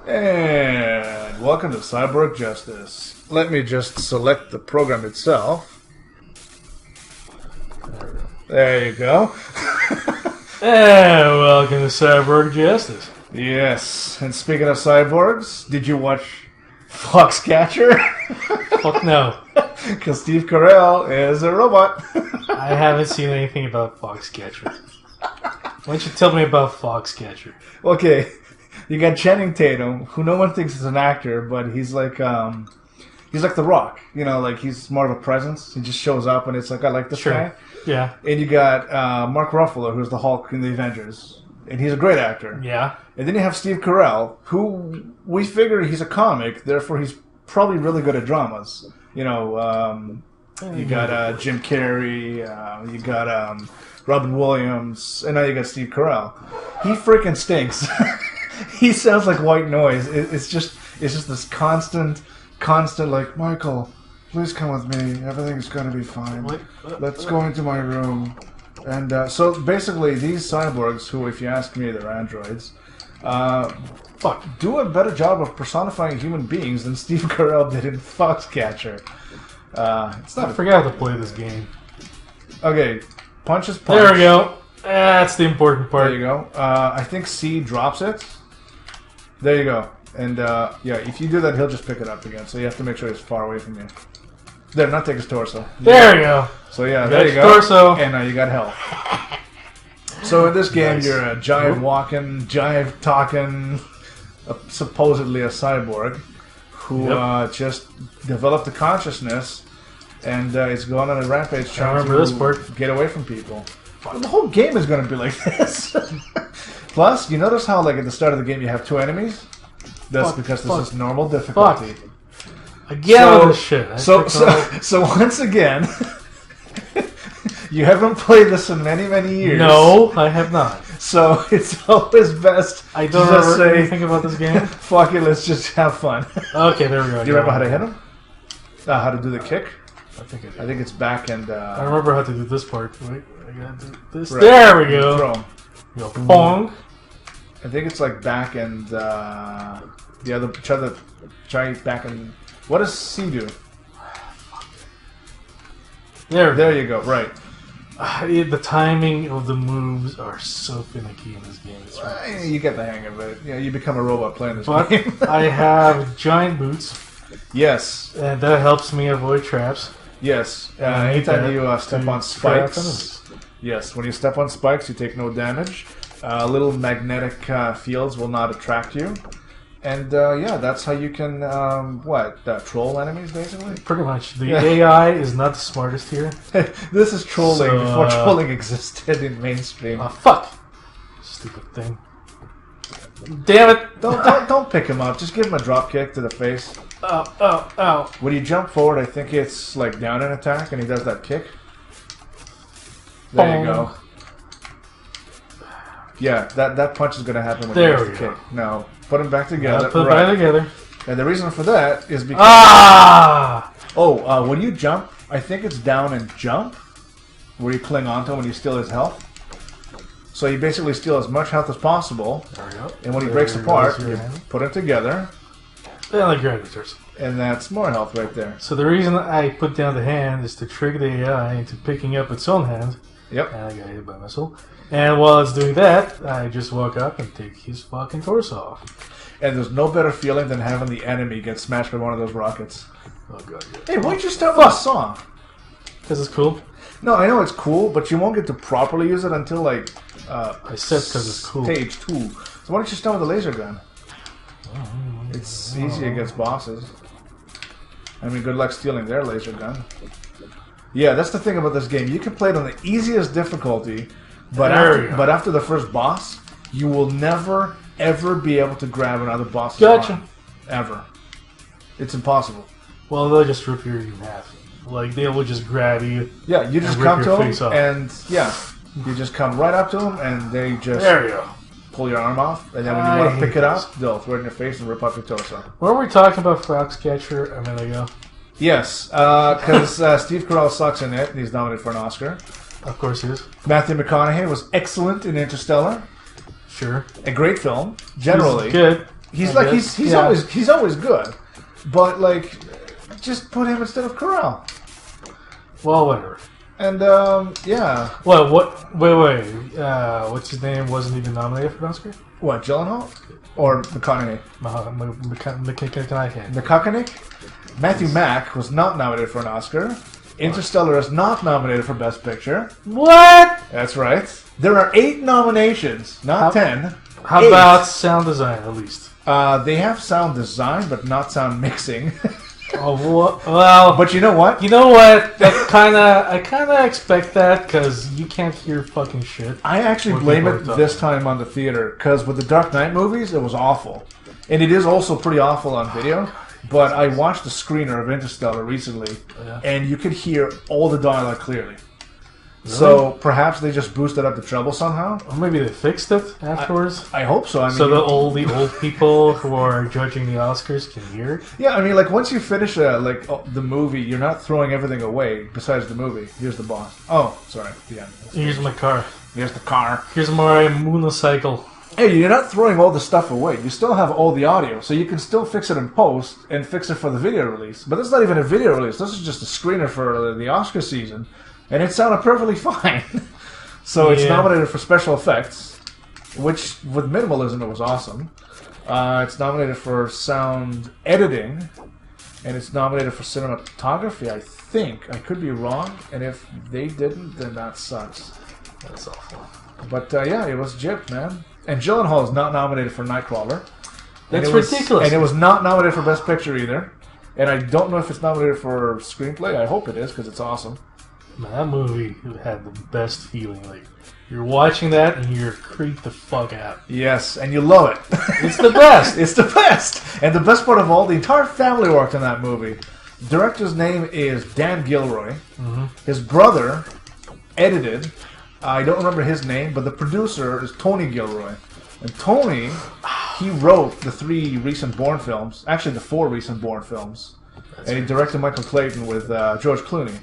And welcome to Cyborg Justice. Let me just select the program itself. There you go. And welcome to Cyborg Justice. Yes, and speaking of cyborgs, did you watch Foxcatcher? Fuck no. Because Steve Carell is a robot. I haven't seen anything about Foxcatcher. Why don't you tell me about Foxcatcher? Okay, you got Channing Tatum, who no one thinks is an actor, but he's like The Rock. You know, like he's more of a presence. He just shows up, and it's like, I like this guy. Yeah. And you got Mark Ruffalo, who's the Hulk in the Avengers, and he's a great actor. Yeah. And then you have Steve Carell, who we figure he's a comic, therefore he's probably really good at dramas. You know, you got Jim Carrey, you got Robin Williams, and now you got Steve Carell. He freaking stinks. He sounds like white noise. It's just this constant like, Michael, please come with me. Everything's going to be fine. Let's go into my room. And so basically, these cyborgs, who, if you ask me, they're androids, do a better job of personifying human beings than Steve Carell did in Foxcatcher. It's not. I forgot to play this game. Okay, punch is punch. There we go. That's the important part. There you go. I think C drops it. There you go. And yeah, if you do that, he'll just pick it up again. So you have to make sure he's far away from you. There, not take his torso. There you go. So yeah, there you go. Torso. And now you got health. So in this game, you're a jive walking, jive talking, supposedly a cyborg who just developed a consciousness and is going on a rampage trying to get away from people. Well, the whole game is going to be like this. Plus, you notice how, like, at the start of the game, you have two enemies? That's because this is normal difficulty. Again with this shit. So once again, you haven't played this in many, many years. No, I have not. So it's always best I don't to just remember say, anything about this game. Fuck it, let's just have fun. Okay, there we go. Do you remember how to hit him? How to do the kick? I think I think it's back and... I remember how to do this part. Wait, I gotta do this. Right. There we go. Throw him. Yo, bong. I think it's like back and the other try back and what does C do? There you go. Right. The timing of the moves are so finicky in this game. It's you get the hang of it. You become a robot playing this but game. I have giant boots. Yes. And that helps me avoid traps. Yes. Anytime you step on spikes. Yes. When you step on spikes, you take no damage. Little magnetic fields will not attract you. And yeah, that's how you can, troll enemies, basically? Pretty much. The AI is not the smartest here. This is trolling before trolling existed in mainstream. Fuck! Stupid thing. Damn it! Don't pick him up. Just give him a drop kick to the face. Ow. When you jump forward, I think it's like down an attack, and he does that kick. There you go. Yeah, that punch is going to happen when he does the kick. Now, put them back together. Put them back together. And the reason for that is because... when you jump, I think it's down and jump, where you cling onto him when you steal his health. So you basically steal as much health as possible. There we go. And when he breaks apart, you put them together. Yeah, like gravitors. And that's more health right there. So the reason I put down the hand is to trigger the AI into picking up its own hand. Yep. And I got hit by a missile. And while it's doing that, I just walk up and take his fucking torso off. And there's no better feeling than having the enemy get smashed by one of those rockets. Oh god. Yeah. Hey, why'd you start with a song? Because it's cool. No, I know it's cool, but you won't get to properly use it until like I said because it's cool. Stage 2. So why don't you start with a laser gun? It's easy against bosses. I mean, good luck stealing their laser gun. Yeah, that's the thing about this game. You can play it on the easiest difficulty, but after the first boss, you will never, ever be able to grab another boss's arm. Ever. It's impossible. Well, they'll just rip you in half. Like, they will just grab you. Yeah, you just come to them, and yeah, you just come right up to them, and they just pull your arm off, and then when you want to pick it up, they'll throw it in your face and rip off your torso. Weren't we talking about Foxcatcher a minute ago? Yes, because Steve Carell sucks in it, and he's nominated for an Oscar. Of course he is. Matthew McConaughey was excellent in Interstellar. Sure. A great film, generally. Good. He's always good, but like, just put him instead of Carell. Well, whatever. And yeah. Well, what? Wait. What's his name? Wasn't even nominated for an Oscar? What, Gyllenhaal or McConaughey? McConaughey. Matthew Mack was not nominated for an Oscar. Interstellar is not nominated for Best Picture. What? That's right. There are 8 nominations, not 10. How 8. about sound design, at least? They have sound design, but not sound mixing. Oh, well... But you know what? I kind of expect that, because you can't hear fucking shit. I actually blame it this time on the theater, because with the Dark Knight movies, it was awful. And it is also pretty awful on video. But I watched the screener of Interstellar recently, and you could hear all the dialogue clearly. Really? So perhaps they just boosted up the treble somehow. Or maybe they fixed it afterwards. I hope so. I mean, so the old people who are judging the Oscars can hear it. Yeah, I mean, like once you finish the movie, you're not throwing everything away. Besides the movie, here's the boss. Oh, sorry. Yeah. Here's my car. Here's the car. Here's my motorcycle. Hey, you're not throwing all the stuff away. You still have all the audio, so you can still fix it in post and fix it for the video release. But this is not even a video release. This is just a screener for the Oscar season, and it sounded perfectly fine. So it's nominated for special effects, which with minimalism it was awesome. It's nominated for sound editing, and it's nominated for cinematography. I think I could be wrong, and if they didn't, then that sucks. That's awful. But yeah, it was gypped, man. And Gyllenhaal is not nominated for Nightcrawler. That's ridiculous. And it was not nominated for Best Picture either. And I don't know if it's nominated for Screenplay. I hope it is, because it's awesome. Man, that movie had the best feeling. Like, you're watching that and you're creeped the fuck out. Yes, and you love it. It's the best. It's the best. And the best part of all, the entire family worked on that movie. The director's name is Dan Gilroy. Mm-hmm. His brother edited... I don't remember his name, but the producer is Tony Gilroy. And Tony, he wrote the 3 recent Bourne films. Actually, the 4 recent Bourne films. And he directed Michael Clayton with George Clooney.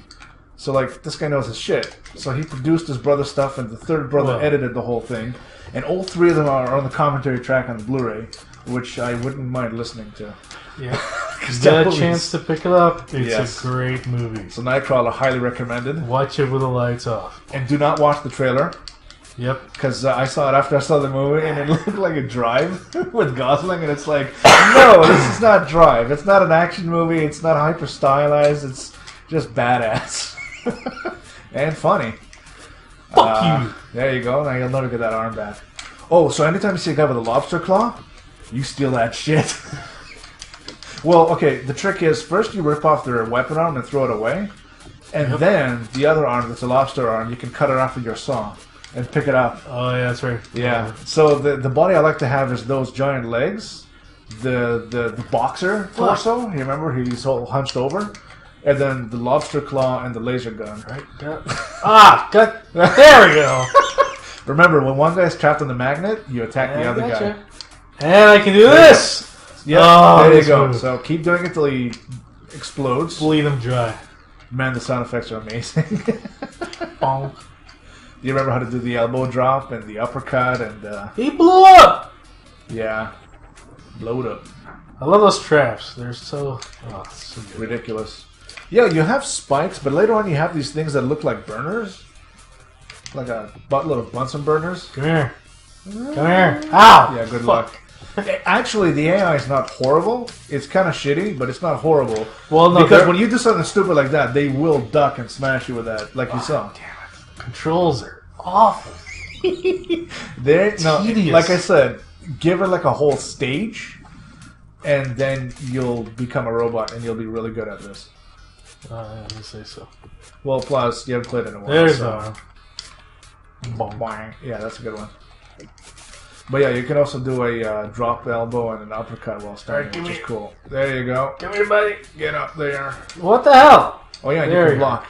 So, like, this guy knows his shit. So he produced his brother's stuff, and the third brother edited the whole thing. And all 3 of them are on the commentary track on the Blu-ray, which I wouldn't mind listening to. Yeah. You got a chance to pick it up. It's a great movie. So Nightcrawler, highly recommended. Watch it with the lights off. And do not watch the trailer. Yep. Because I saw it after I saw the movie, and it looked like a Drive with Gosling, and it's like, no, this is not Drive. It's not an action movie. It's not hyper stylized. It's just badass and funny. Fuck you. There you go. Now you'll never get that arm back. Oh, so anytime you see a guy with a lobster claw, you steal that shit. Well, okay, the trick is first you rip off their weapon arm and throw it away, and then the other arm that's a lobster arm, you can cut it off with your saw and pick it up. Oh, yeah, that's right. Yeah. So the body I like to have is those giant legs, the boxer torso. You remember he's all hunched over, and then the lobster claw and the laser gun. Right. There we go. Remember, when one guy's trapped on the magnet, you attack the other guy. And I can do this. Yeah, there you go. Move. So keep doing it till he explodes. Bleed him dry. Man, the sound effects are amazing. Bonk. Do you remember how to do the elbow drop and the uppercut and? He blew up. Yeah, blowed up. I love those traps. They're so ridiculous. Yeah, you have spikes, but later on you have these things that look like burners, like a buttload of Bunsen burners. Come here. Come here. Ow. Yeah, good luck. Actually, the AI is not horrible. It's kind of shitty, but it's not horrible. Well, no, because when you do something stupid like that, they will duck and smash you with that, like you saw. Damn it! Controls are awful. Like I said, give it like a whole stage, and then you'll become a robot, and you'll be really good at this. Let me say so. Well, plus you haven't played it in a while. There's so. Yeah, that's a good one. But yeah, you can also do a drop elbow and an uppercut while standing, which is cool. There you go. Come here, buddy. Get up there. What the hell? Oh yeah, you can block.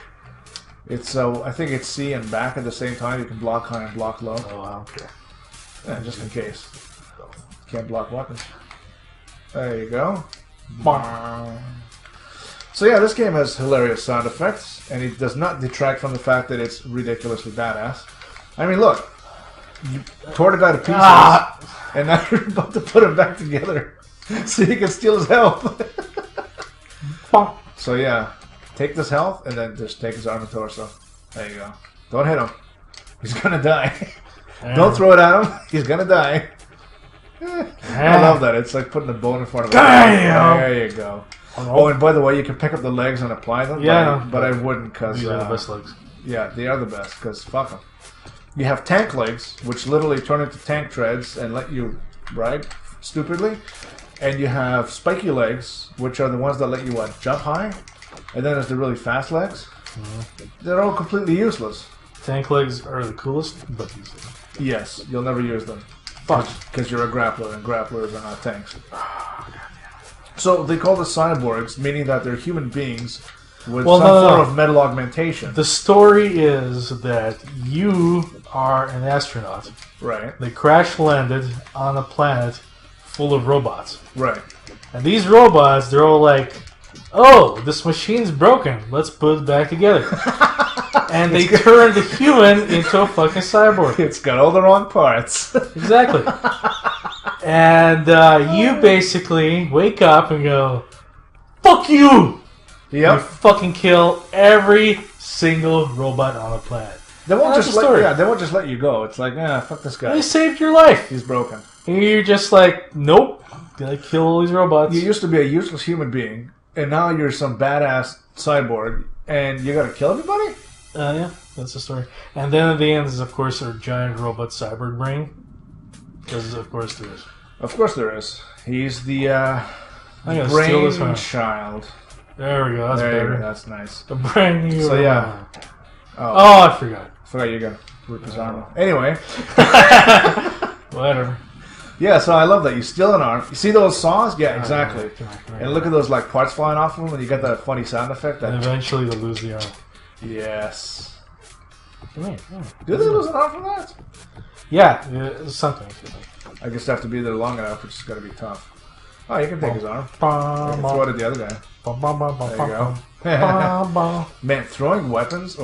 It's I think it's C and back at the same time. You can block high and block low. Oh, wow, okay. Yeah, just in case. Can't block weapons. There you go. So yeah, this game has hilarious sound effects, and it does not detract from the fact that it's ridiculously badass. I mean, look. You tore the guy to pieces, and now you're about to put him back together. so you can steal his health. So yeah, take this health and then just take his arm and torso. There you go. Don't hit him. He's gonna die. Don't throw it at him. He's gonna die. I love that. It's like putting a bone in front of him. There you go. Oh, and by the way, you can pick up the legs and apply them. Yeah, but I wouldn't because these are the best legs. Yeah, they are the best because fuck them. You have tank legs, which literally turn into tank treads and let you ride stupidly. And you have spiky legs, which are the ones that let you jump high. And then there's the really fast legs. They're all completely useless. Tank legs are the coolest, but useless. Yes, you'll never use them. Fuck. Because you're a grappler, and grapplers are not tanks. So they call the cyborgs, meaning that they're human beings with some form of metal augmentation. The story is that you are an astronaut. Right. They crash landed on a planet full of robots. Right. And these robots, they're all like, oh, this machine's broken. Let's put it back together. And they turn the human into a fucking cyborg. It's got all the wrong parts. Exactly. And you basically wake up and go, fuck you! Yep. You fucking kill every single robot on the planet. They won't just they won't just let you go. It's like, fuck this guy. They saved your life. He's broken. And you're just like, nope. Gonna kill all these robots. You used to be a useless human being, and now you're some badass cyborg, and you gotta kill everybody? Yeah, that's the story. And then at the end is, of course, our giant robot cyborg brain. Because, of course, there is. Of course there is. He's the brain child. There we go. That's better. That's nice. The brand new. So yeah. Oh, I forgot. You gotta rip his arm. Anyway. Whatever. Yeah, so I love that. You steal an arm. You see those saws? Yeah, exactly. And look at those like parts flying off of them, and you get that funny sound effect. And eventually they lose the arm. Yes. Come here. Do they lose an arm from that? Yeah, something. I guess they have to be there long enough, which is going to be tough. Oh, you can take his arm. You can throw it at the other guy. There you go. Man, throwing weapons,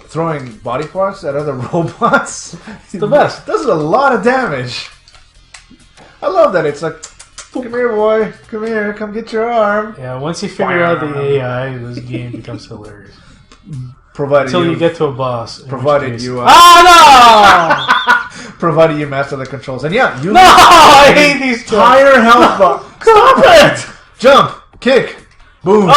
throwing body parts at other robots, it's the best. Does a lot of damage. I love that. It's like, come here, boy. Come here. Come get your arm. Yeah, once you figure out the AI, this game becomes hilarious. Until you get to a boss. Provided you... no! Provided you master the controls. And yeah, you... No! I hate these entire health bar. Stop it! Jump. Kick. Boom.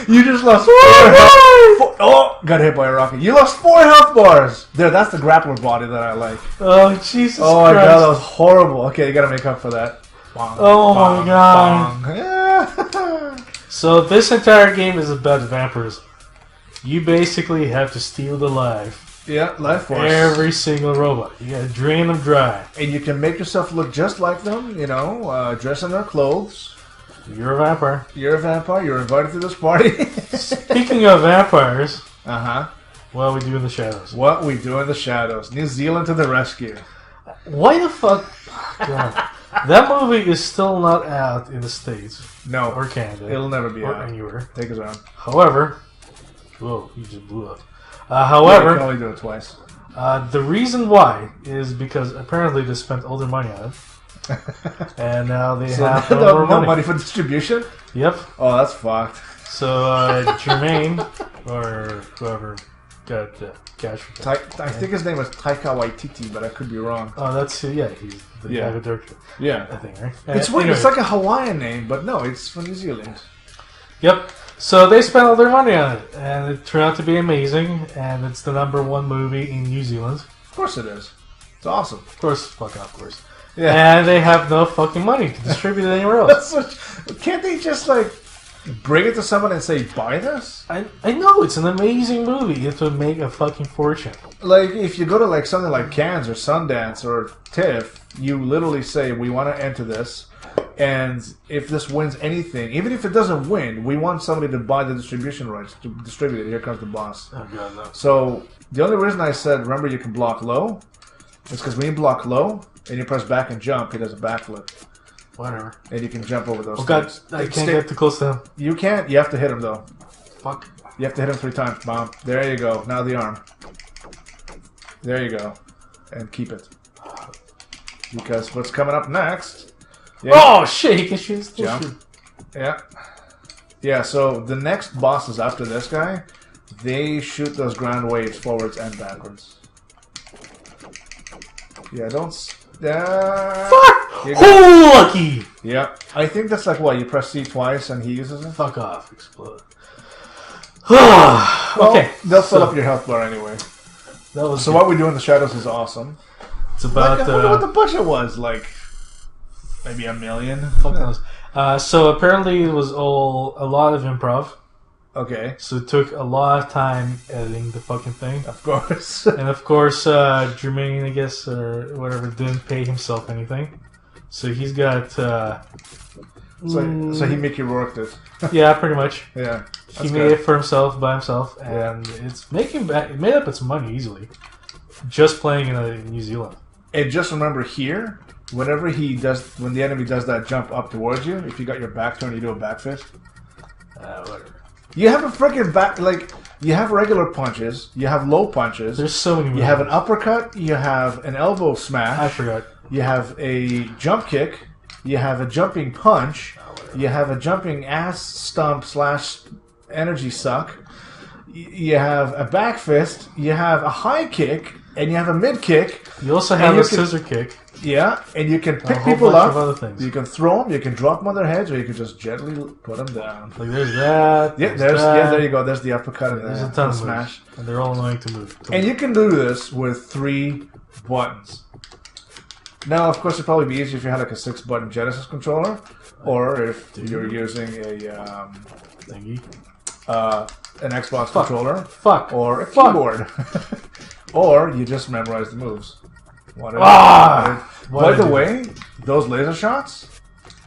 You just lost 4 health. Oh, got hit by a rocket. You lost 4 health bars. There, that's the grappler body that I like. Oh, Jesus Christ. Oh, my God, that was horrible. Okay, you gotta make up for that. Bong, my God. Yeah. So this entire game is about vampires. You basically have to steal the life. Yeah, life force. Every single robot. You gotta drain them dry. And you can make yourself look just like them, dress in their clothes. You're a vampire. You're a vampire. You're invited to this party. Speaking of vampires, what we do in the shadows? What we do in the shadows. New Zealand to the rescue. Why the fuck? God. That movie is still not out in the States. No. Or Canada. It'll never be or out. Anywhere. Take his arm. However, whoa, you just blew up. However, you can only do it twice. The reason why is because apparently they spent all their money on it. And now they have no more money for distribution? Yep. Oh, that's fucked. So, Jermaine, or whoever got the cash for that. I think his name was Taika Waititi, but I could be wrong. Oh, that's, he's the director. Yeah. I think, right? It's weird. Anyway. It's like a Hawaiian name, but no, it's from New Zealand. Yep. So they spent all their money on it, and it turned out to be amazing, and it's the #1 movie in New Zealand. Of course it is. It's awesome. Of course, of course. Yeah. And they have no fucking money to distribute it anywhere else. Can't they just, bring it to someone and say, buy this? I know, it's an amazing movie. It would make a fucking fortune. If you go to, something like Cannes or Sundance or TIFF, you literally say, we want to enter this. And if this wins anything, even if it doesn't win, we want somebody to buy the distribution rights to distribute it. Here comes the boss. Oh, God, no. So, the only reason I said, remember you can block low, is because when you block low, and you press back and jump, he does a backflip. Whatever. And you can jump over those things. God, I can't get too close to him. You can't. You have to hit him, though. Fuck. You have to hit him 3 times. Bomb. There you go. Now the arm. There you go. And keep it. because what's coming up next? Yeah. Oh shit! He can shoot. Jump. Yeah. Yeah. So the next bosses after this guy, they shoot those ground waves forwards and backwards. Yeah. Don't. Fuck! Oh, lucky! Yeah. I think that's like what, you press C twice and he uses it? Fuck off, explode. Well, okay. They'll fill up your health bar anyway. That was so what we do in the shadows is awesome. It's about I wonder what the budget was, like maybe $1 million? Fuck knows. So apparently it was a lot of improv. Okay. So it took a lot of time editing the fucking thing. Of course. And of course, Jermaine, I guess, or whatever, didn't pay himself anything. So he's got... So he Mickey Rourked it. Yeah, pretty much. Yeah. He made it for himself, by himself, and it's making back... It made up its money easily. Just playing in New Zealand. And just remember here, whenever when the enemy does that jump up towards you, if you got your back turned, you do a back fist. Whatever. You have a freaking back, like, you have regular punches, you have low punches. There's so many moves. You have an uppercut, you have an elbow smash. I forgot. You have a jump kick, you have a jumping punch, you have a jumping ass stomp / energy suck, you have a back fist, you have a high kick, and you have a mid kick. You also have a scissor kick. Yeah, and you can pick people up. You can throw them, you can drop them on their heads, or you can just gently put them down. Like there's that. Yeah, there you go. There's the uppercut and there's a ton of smash. Moves, and they're all annoying to move. And you can do this with 3 buttons. Now, of course, it'd probably be easier if you had like a 6-button Genesis controller, or if you're using a thingy, an Xbox controller, or a keyboard, or you just memorize the moves. By the way, those laser shots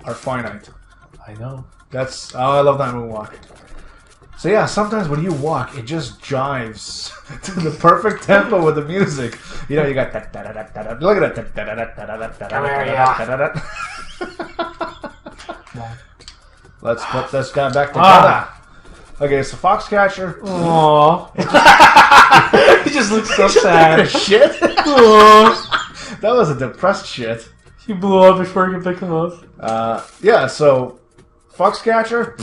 are finite. I know. I love that moonwalk. So yeah, sometimes when you walk, it just jives to the perfect tempo with the music. You know, you got look at that. Let's put this guy back together. Okay, so Foxcatcher. Aww. He just looks so sad. Shit. That was a depressed shit. He blew up before you could pick him up. Yeah, so Foxcatcher,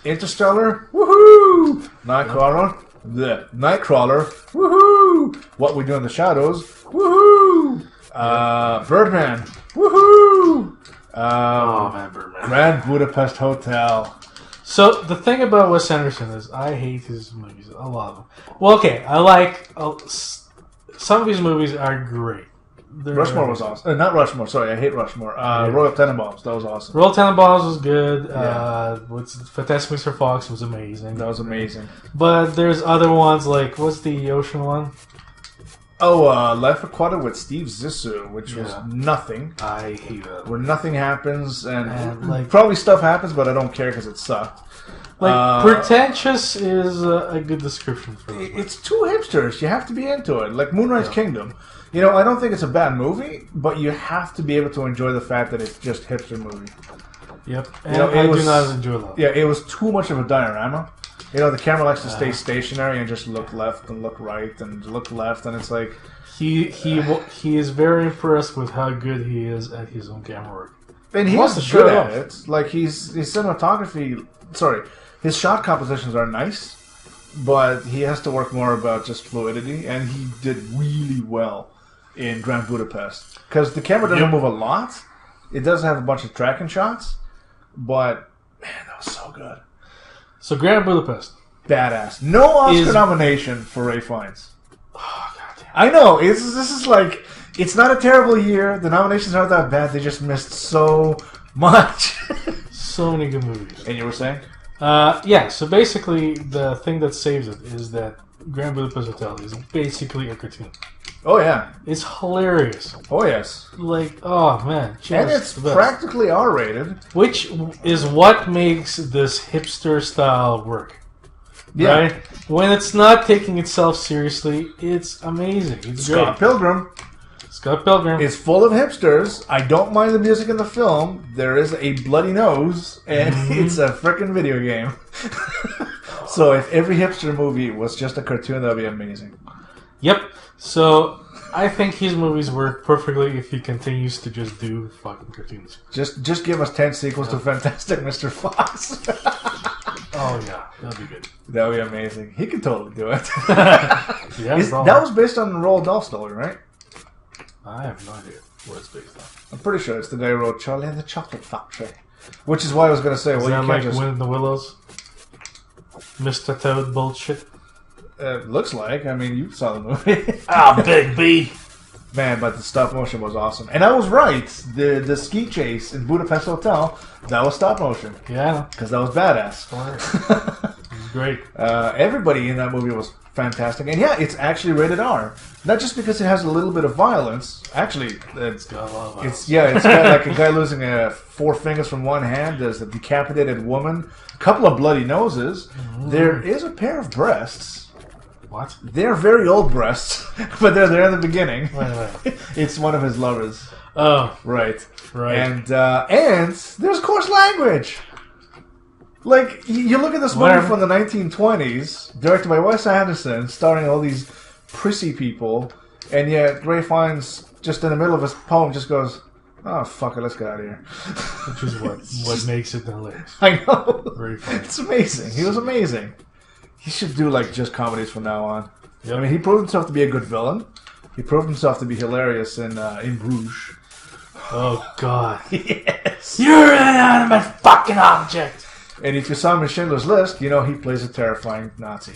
Interstellar, woohoo! Nightcrawler, woohoo! What We Do in the Shadows, woohoo! Birdman, woohoo! Oh man, Birdman. Grand Budapest Hotel. So the thing about Wes Anderson is I hate his movies, a lot of them. Well, okay, I like some of his movies are great. Rushmore was awesome. Not Rushmore, sorry, I hate Rushmore. Royal Tenenbaums, that was awesome. Royal Tenenbaums was good. Fantastic Mr. Fox was amazing. That was amazing. But there's other ones like, what's the ocean one? Oh, Life Aquatic with Steve Zissou, which was nothing. I hate that. Where nothing happens, and like, probably stuff happens, but I don't care because it sucked. Like, pretentious is a good description for it. It's too hipsters. You have to be into it. Like Moonrise Kingdom. You know, I don't think it's a bad movie, but you have to be able to enjoy the fact that it's just hipster movie. Yep. And you know, I do not enjoy that. Yeah, it was too much of a diorama. You know, the camera likes to stay stationary and just look left and look right and look left, and it's like... He is very impressed with how good he is at his own camera work. And he's good at it. Like, his cinematography... Sorry, his shot compositions are nice, but he has to work more about just fluidity, and he did really well in Grand Budapest. Because the camera doesn't move a lot. It does have a bunch of tracking shots, but, man, that was so good. So Grand Budapest. Badass. No Oscar nomination for Ralph Fiennes. Oh, goddamn. I know. This is like, it's not a terrible year. The nominations aren't that bad. They just missed so much. So many good movies. And you were saying? Yeah, so basically the thing that saves it is that Grand Budapest Hotel is basically a cartoon. Oh, yeah. It's hilarious. Oh, yes. Like, oh, man. And it's practically R-rated. Which is what makes this hipster style work. Yeah. Right? When it's not taking itself seriously, it's amazing. It's Scott Pilgrim. Scott Pilgrim. It's full of hipsters. I don't mind the music in the film. There is a bloody nose, and it's a frickin' video game. So if every hipster movie was just a cartoon, that would be amazing. Yep. So I think his movies work perfectly if he continues to just do fucking cartoons. Just give us 10 sequels to Fantastic Mr. Fox. Oh yeah, that'd be good. That would be amazing. He could totally do it. Yeah, that was based on the Roald Dahl story, right? I have no idea what it's based on. I'm pretty sure it's the guy who wrote Charlie and the Chocolate Factory. Which is why I was going to say, Is well, that you can't like just... Wind in the Willows? Mr. Toad bullshit? looks like. I mean, you saw the movie. Ah, Big B! Man, but the stop motion was awesome. And I was right. The ski chase in Budapest Hotel, that was stop motion. Yeah, I know. Because that was badass. It was great. Everybody in that movie was fantastic. And yeah, it's actually rated R. Not just because it has a little bit of violence. Actually, It's got a lot of violence. it's got like a guy losing 4 fingers from one hand. There's a decapitated woman. A couple of bloody noses. There is a pair of breasts. What? They're very old breasts, but they're there in the beginning. Wait. It's one of his lovers. Oh. Right. Right. And there's coarse language. Like, you look at this movie from the 1920s, directed by Wes Anderson, starring all these prissy people, and yet Ray Fiennes, just in the middle of his poem, just goes, "Oh, fuck it, let's get out of here." Which is what makes it hilarious. I know. Very funny. It's amazing. He was amazing. He should do, like, just comedies from now on. Yep. I mean, he proved himself to be a good villain. He proved himself to be hilarious in Bruges. Oh, God. Yes. You're an inanimate fucking object! And if you saw him in Schindler's List, you know he plays a terrifying Nazi.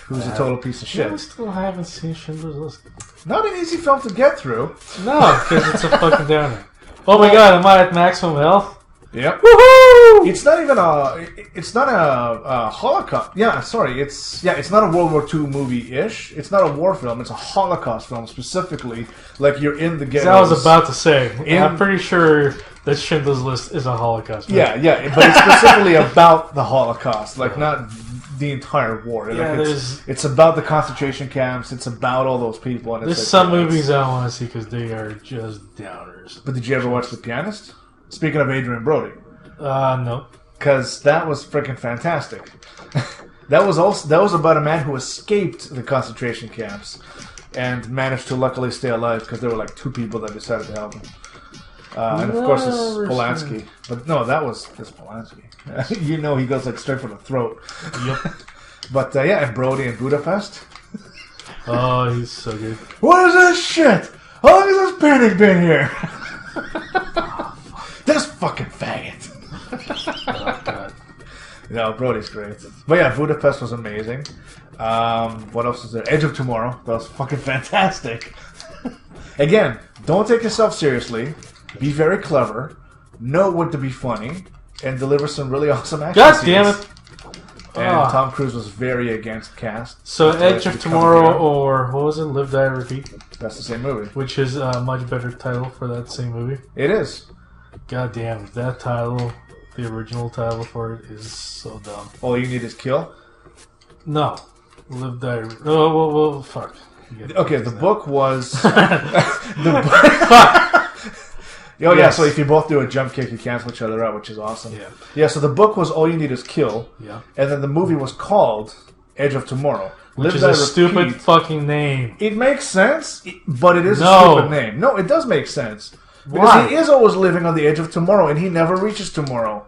Who's a total piece of shit. I still haven't seen Schindler's List. Not an easy film to get through. No, because it's a fucking downer. Oh my god, am I at maximum health? Yep. Woohoo! It's not even a Holocaust. Yeah, sorry. It's not a World War II movie-ish. It's not a war film. It's a Holocaust film specifically. Like you're in the ghettos. I was about to say. I'm pretty sure that Schindler's List is a Holocaust movie. Yeah, but it's specifically about the Holocaust, like not the entire war. Yeah, like it's about the concentration camps. It's about all those people. And there's some movies I don't want to see because they are just downers. But did you ever watch The Pianist? Speaking of Adrian Brody. No. Because that was freaking fantastic. That was about a man who escaped the concentration camps and managed to luckily stay alive because there were like 2 people that decided to help him. And of course it's Polanski. But no, that's Polanski. You know he goes like straight for the throat. Yep. But yeah, and Brody in Budapest. Oh, he's so good. What is this shit? How long has this panic been here? This fucking faggot. Oh, God. No, Brody's great. But yeah, Budapest was amazing. What else is there? Edge of Tomorrow. That was fucking fantastic. Again, don't take yourself seriously. Be very clever. Know when to be funny. And deliver some really awesome action God scenes. damn it. And Tom Cruise was very against cast. So Edge of Tomorrow or, what was it, Live, Die, Repeat? That's the same movie. Which is a much better title for that same movie. It is. God damn, that title, the original title for it is so dumb. All You Need Is Kill? No. Live, Die, well, fuck. Okay, the book was... Fuck! Oh, yes. Yeah, so if you both do a jump kick, you cancel each other out, which is awesome. Yeah, so the book was All You Need Is Kill. Yeah. And then the movie was called Edge of Tomorrow. Which is a stupid fucking name. It makes sense, but it is a stupid name. No, it does make sense. Because he is always living on the edge of tomorrow, and he never reaches tomorrow.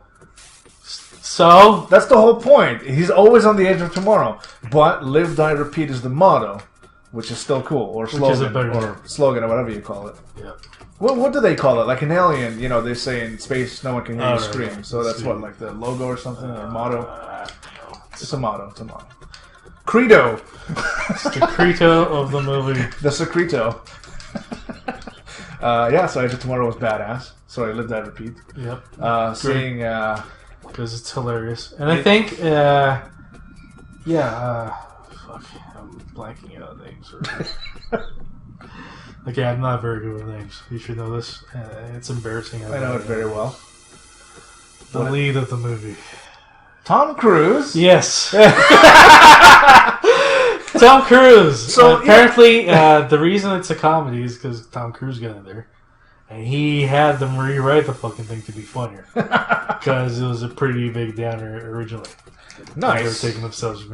So? That's the whole point. He's always on the edge of tomorrow. But Live, Die, Repeat is the motto, which is still cool. Or slogan, or whatever you call it. Yeah. What do they call it? Like an alien, you know, they say in space no one can hear you scream. Right. So that's what, like the logo or something? Or motto? It's a motto. It's a motto. Credo. It's the credo of the movie. The secreto. Yeah, so Edge of Tomorrow was badass. So I Live, Die, Repeat. Yep. Seeing... Because it's hilarious. And I think... fuck. I'm blanking out names. Okay, I'm not very good with names. You should know this. It's embarrassing. I know it very well. The lead of the movie. Tom Cruise? Yes. Tom Cruise. So apparently, the reason it's a comedy is because Tom Cruise got in there. And he had them rewrite the fucking thing to be funnier. Because it was a pretty big downer originally. Nice. They were taking themselves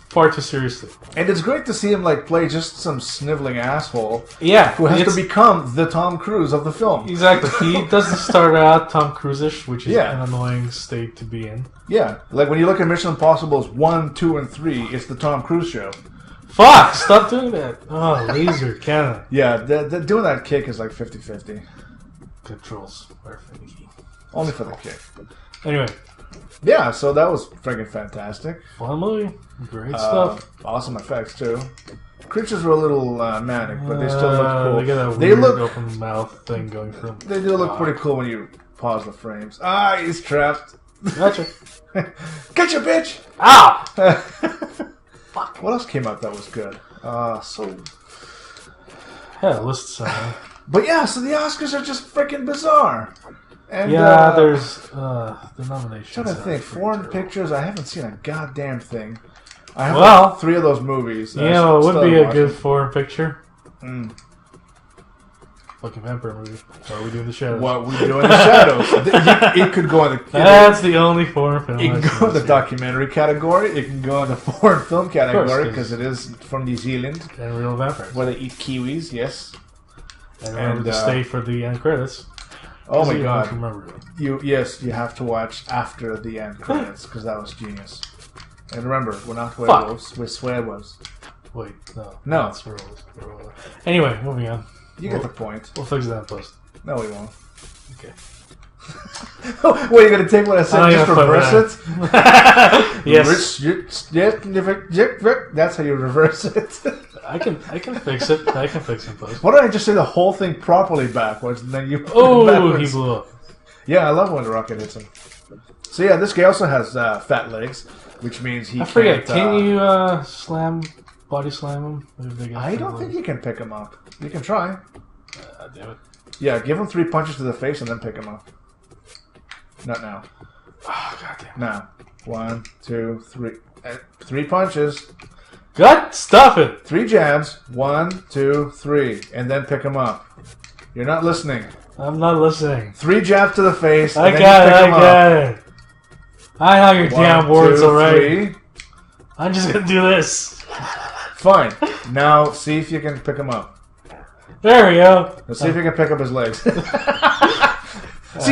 far too seriously. And it's great to see him like play just some sniveling asshole. Yeah, who has to become the Tom Cruise of the film. Exactly. He doesn't start out Tom Cruise-ish, which is Yeah. an annoying state to be in. Yeah, like when you look at Mission Impossible's 1, 2, and 3, it's the Tom Cruise show. Fuck! Stop doing that. Oh, laser cannon. Yeah, doing that kick is like 50-50. Controls are finicky. Only for the kick. Anyway. Yeah, so that was freaking fantastic. Fun movie. Great stuff. Awesome effects, too. Creatures were a little manic, but they still look cool. They got a weird open mouth thing going for them. They do look pretty cool when you pause the frames. Ah, he's trapped. Gotcha. Gotcha, bitch! Ah! Fuck. What else came out that was good? Yeah, list somewhere. But yeah, so the Oscars are just freaking bizarre. And, yeah, there's the nominations. I'm trying to think. Foreign pictures, I haven't seen a goddamn thing. I have like 3 of those movies. You know, it would be a good foreign picture. Fucking vampire movie. What are we doing the shadows? What we do in the shadows. It could go in the... That's the only foreign film. It can go in the documentary category. It can go in the foreign film category because it is from New Zealand. And real vampires. Where they eat kiwis, yes. And remember to stay for the end credits. Oh my god. Remember. Yes, you have to watch after the end credits because that was genius. And remember, we're not werewolves, we're swearwolves. Wait, no. No. It's werewolves. Anyway, moving on. You get the point. We'll fix that in post. No, we won't. Okay. What, are you going to take what I said and just reverse it? Yes. That's how you reverse it. I can fix it. I can fix it in post. Why don't I just say the whole thing properly backwards and then you put it it backwards? He blew up. Yeah, I love when the rocket hits him. So yeah, this guy also has fat legs, which means he can't... Can you body slam him? I don't think you can pick him up. You can try. Damn it. Yeah, give him 3 punches to the face and then pick him up. Not now. Oh, goddamn. Now. 1, 2, 3. 3 punches. God, stop it! 3 jabs. 1, 2, 3. And then pick him up. You're not listening. I'm not listening. 3 jabs to the face. I got it. I know your damn words already. 3. I'm just gonna do this. Fine. Now, see if you can pick him up. There we go. Let's see if you can pick up his legs. See,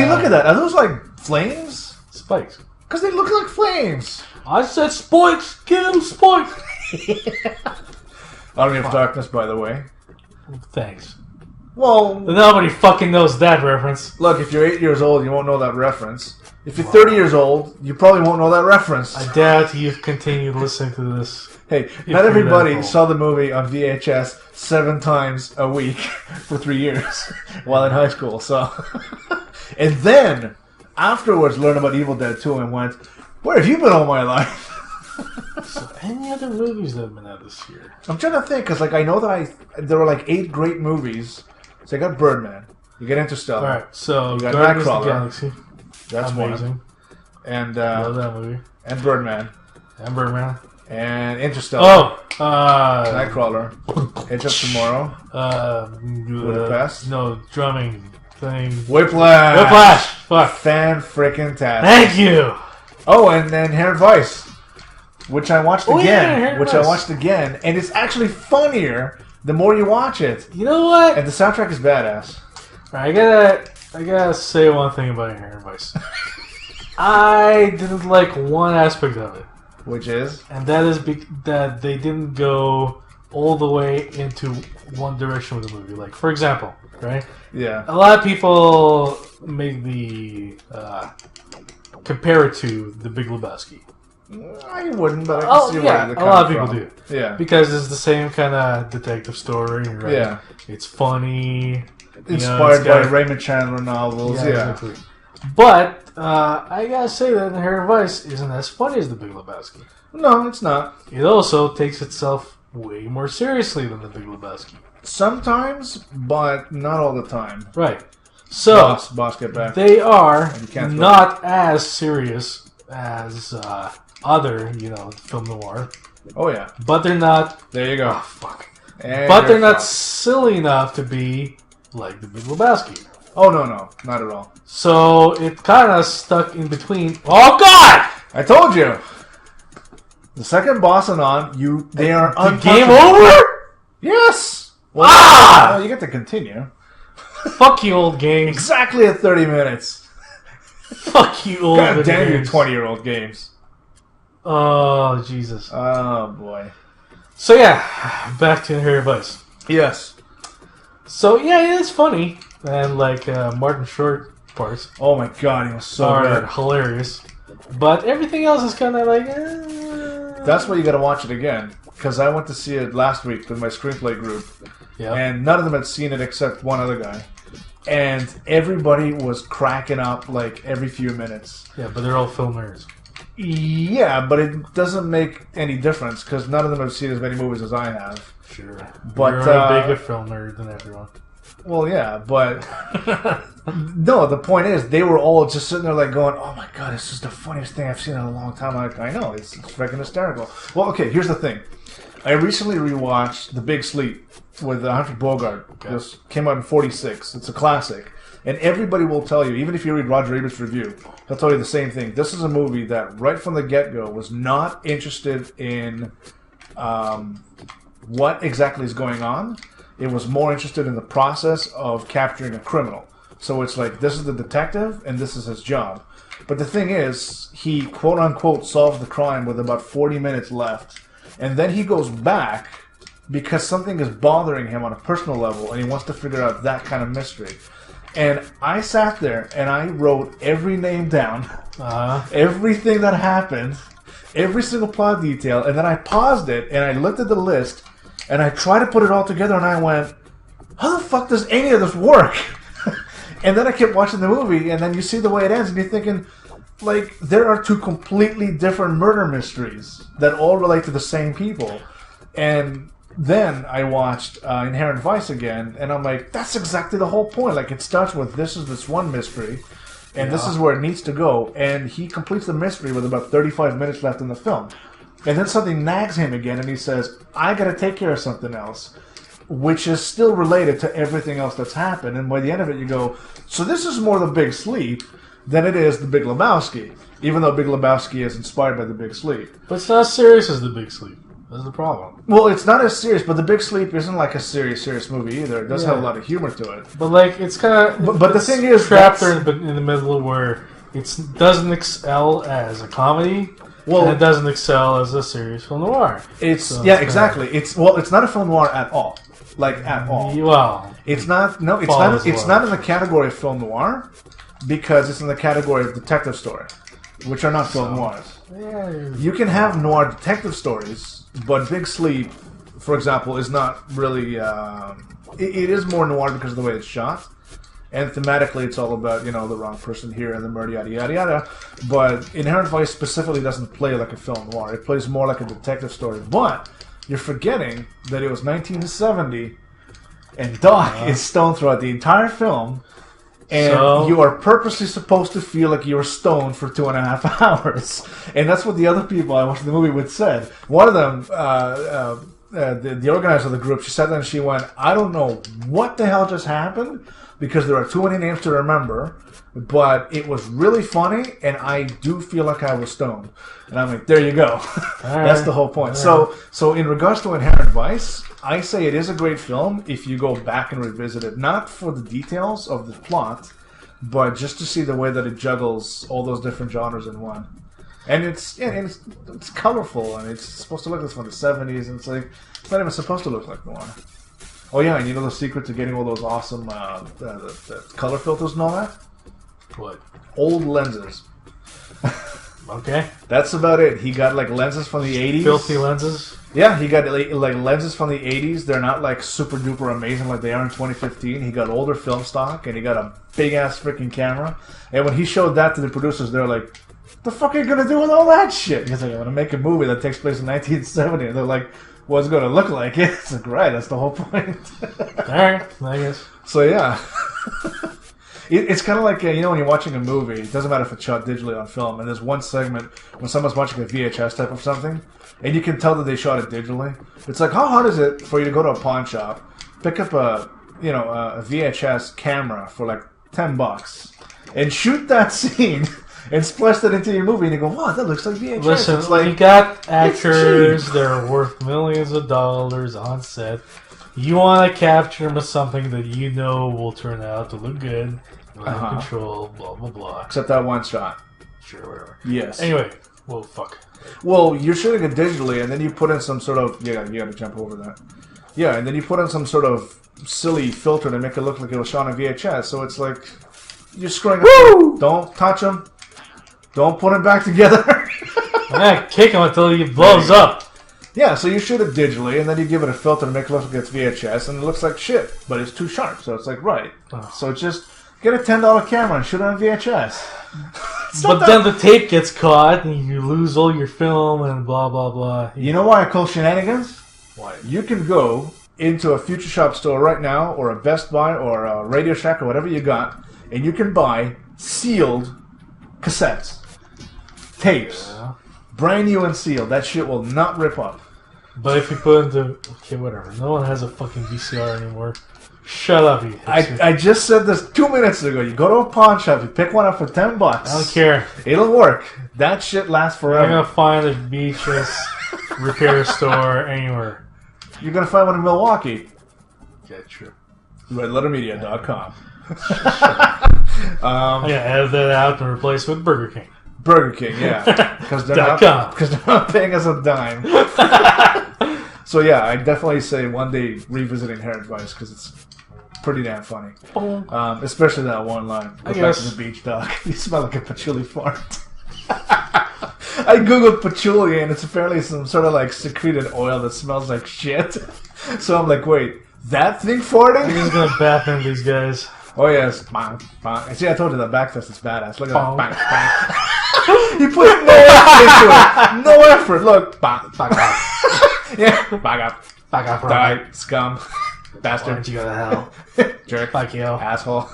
look at that. Are those like flames? Spikes. Because they look like flames. I said spikes. Give him spikes. Army of Darkness, by the way. Thanks. Well, nobody fucking knows that reference. Look, if you're 8 years old, you won't know that reference. If you're 30 years old, you probably won't know that reference. I doubt you've continued listening to this. Hey, not everybody saw the movie on VHS 7 times a week for 3 years while in high school. So, and then afterwards learned about Evil Dead 2 and went, "Where have you been all my life?" So, any other movies that have been out this year? I'm trying to think because, like, I know that there were like 8 great movies. So you got Birdman, you got Interstellar, all right. So you got Guardians of Nightcrawler. the Galaxy. That's amazing. one. And love that movie. And Birdman. And Birdman. And Interstellar. Oh, Nightcrawler. Edge of Tomorrow. Budapest. No, drumming thing. Whiplash. Whiplash. Fuck. Fan-frickin-tastic. Thank you. Oh, and then Inherent Vice, which I watched again. Yeah, I watched again, and it's actually funnier the more you watch it. You know what? And the soundtrack is badass. I gotta say one thing about Inherent Vice. I didn't like one aspect of it. Which is? And that is that they didn't go all the way into one direction with the movie. Like, for example, right? Yeah. A lot of people make the compare it to The Big Lebowski. I wouldn't, but I can see where they're coming a lot of people from. do. Yeah. Because it's the same kind of detective story, right? Yeah. It's funny. Inspired by Raymond Chandler novels, yeah. Exactly. But I gotta say that Inherent Vice isn't as funny as The Big Lebowski. No, it's not. It also takes itself way more seriously than The Big Lebowski. Sometimes, but not all the time. Right. So, boss, get back. They are not as serious as other, film noir. Oh, yeah. But they're not... There you go. Oh, fuck. But they're not silly enough to be like The Big Lebowski. Oh, no, not at all. So, it kind of stuck in between... Oh, God! I told you! The second boss and on, they are the game over? Yes! Well, well, you get to continue. Fuck you, old games. Exactly at 30 minutes. Fuck you, old God damn you, games. 20-year-old games. Oh, Jesus. Oh, boy. So, yeah, back to Inherent Vice. Yes. So, yeah, it's funny. And, like, Martin Short parts. Oh, my God, he was so good. Hilarious. But everything else is kind of like... That's why you got to watch it again. Because I went to see it last week with my screenplay group. Yeah. And none of them had seen it except one other guy. And everybody was cracking up, like, every few minutes. Yeah, but they're all film nerds. Yeah, but it doesn't make any difference, because none of them have seen as many movies as I have. Sure. But, you're a bigger film nerd than everyone. Well, yeah, but... No, the point is, they were all just sitting there, like, going, oh my God, this is the funniest thing I've seen in a long time. I'm like, I know, it's freaking hysterical. Well, okay, here's the thing. I recently rewatched The Big Sleep with Humphrey Bogart. Okay. This came out in 1946. It's a classic. And everybody will tell you, even if you read Roger Ebert's review, he'll tell you the same thing. This is a movie that, right from the get-go, was not interested in what exactly is going on. It was more interested in the process of capturing a criminal. So it's like, this is the detective, and this is his job. But the thing is, he quote-unquote solves the crime with about 40 minutes left. And then he goes back because something is bothering him on a personal level, and he wants to figure out that kind of mystery. And I sat there, and I wrote every name down, everything that happened, every single plot detail, and then I paused it, and I looked at the list, and I tried to put it all together, and I went, how the fuck does any of this work? And then I kept watching the movie, and then you see the way it ends, and you're thinking, like, there are two completely different murder mysteries that all relate to the same people. And then I watched Inherent Vice again, and I'm like, that's exactly the whole point. Like, it starts with, this is this one mystery, and this is where it needs to go. And he completes the mystery with about 35 minutes left in the film. And then something nags him again, and he says, I gotta take care of something else, which is still related to everything else that's happened. And by the end of it, you go, so this is more The Big Sleep than it is The Big Lebowski, even though Big Lebowski is inspired by The Big Sleep. But it's not as serious as The Big Sleep. That's the problem. Well, it's not as serious, but The Big Sleep isn't like a serious movie either. It does have a lot of humor to it. But, like, it's kind of... But the thing is... trapped in the middle where it doesn't excel as a comedy, and it doesn't excel as a serious film noir. Exactly. It's not a film noir at all. Like, at all. Well... It's not... No, it's not in the category of film noir, because it's in the category of detective story, which are not film noirs. Yeah, you can have noir detective stories, but Big Sleep, for example, is not really... it is more noir because of the way it's shot. And thematically, it's all about, the wrong person here and the murder, yada, yada, yada. But Inherent Vice specifically doesn't play like a film noir. It plays more like a detective story. But you're forgetting that it was 1970, and Doc is stoned throughout the entire film. And you are purposely supposed to feel like you were stoned for 2.5 hours. And that's what the other people I watched the movie with said. One of them, the organizer of the group, she sat there and she went, I don't know what the hell just happened, because there are too many names to remember, but it was really funny, and I do feel like I was stoned. And I'm like, there you go. That's the whole point. So in regards to Inherent Vice, I say it is a great film if you go back and revisit it, not for the details of the plot, but just to see the way that it juggles all those different genres in one. And it's colorful, and it's supposed to look like it's from the 70s, and it's like, it's not even supposed to look like noir. Oh yeah, and you know the secret to getting all those awesome the color filters and all that? What? Old lenses. Okay. That's about it. He got like lenses from the 80s. Filthy lenses? Yeah, he got like lenses from the 80s. They're not like super duper amazing like they are in 2015. He got older film stock, and he got a big ass freaking camera. And when he showed that to the producers, they're like, the fuck are you gonna do with all that shit? He's like, I'm gonna make a movie that takes place in 1970. And they're like, what's going to look like it? It's like, right, that's the whole point. Alright, I guess. So, yeah. It's kind of like, when you're watching a movie, it doesn't matter if it's shot digitally on film, and there's one segment when someone's watching a VHS type of something, and you can tell that they shot it digitally. It's like, how hard is it for you to go to a pawn shop, pick up a VHS camera for like $10, and shoot that scene and spliced it into your movie, and you go, wow, that looks like VHS. Listen, it's like, you got actors that are worth millions of dollars on set. You want to capture them with something that you know will turn out to look good, have control, blah, blah, blah. Except that one shot. Sure, whatever. Yes. Anyway, well, fuck. Well, you're shooting it digitally, and then you put in some sort of... Yeah, you gotta jump over that. Yeah, and then you put in some sort of silly filter to make it look like it was shot on VHS, so it's like... You're screwing up. Don't touch him. Don't put him back together. Yeah, kick him until he blows up. Yeah, so you shoot it digitally, and then you give it a filter to make it look like it's VHS, and it looks like shit, but it's too sharp, so it's like, right. So just get a $10 camera and shoot it on VHS. But then the tape gets caught, and you lose all your film, and blah, blah, blah. You know why I call shenanigans? Why? You can go into a Future Shop store right now, or a Best Buy, or a Radio Shack, or whatever you got, and you can buy sealed cassettes, tapes, brand new and sealed. That shit will not rip up. But if you put into... Okay, whatever. No one has a fucking VCR anymore. Shut up, you I just said this 2 minutes ago. You go to a pawn shop, you pick one up for $10. I don't care. It'll work. That shit lasts forever. I'm gonna find a beaches repair store anywhere. You're gonna find one in Milwaukee. Yeah, true. RedLetterMedia.com. I'm gonna edit that out and replace it with Burger King. Burger King, yeah. Because they're not paying us a dime. So yeah, I definitely say one day revisiting Heritage Vice because it's pretty damn funny. Especially that one line. Go back to the beach, dog. You smell like a patchouli fart. I googled patchouli and it's apparently some sort of like secreted oil that smells like shit. So I'm like, wait, that thing farting? I'm just gonna Batman these guys. Oh yes, bang, bang. See, I told you that backfist is badass. Look at that, bang, bang. He put no effort into it. No effort. Look, bang, bang, bang. Yeah, bang up, die, scum, bastard. Why don't you go to hell? Jerk, fuck you, asshole.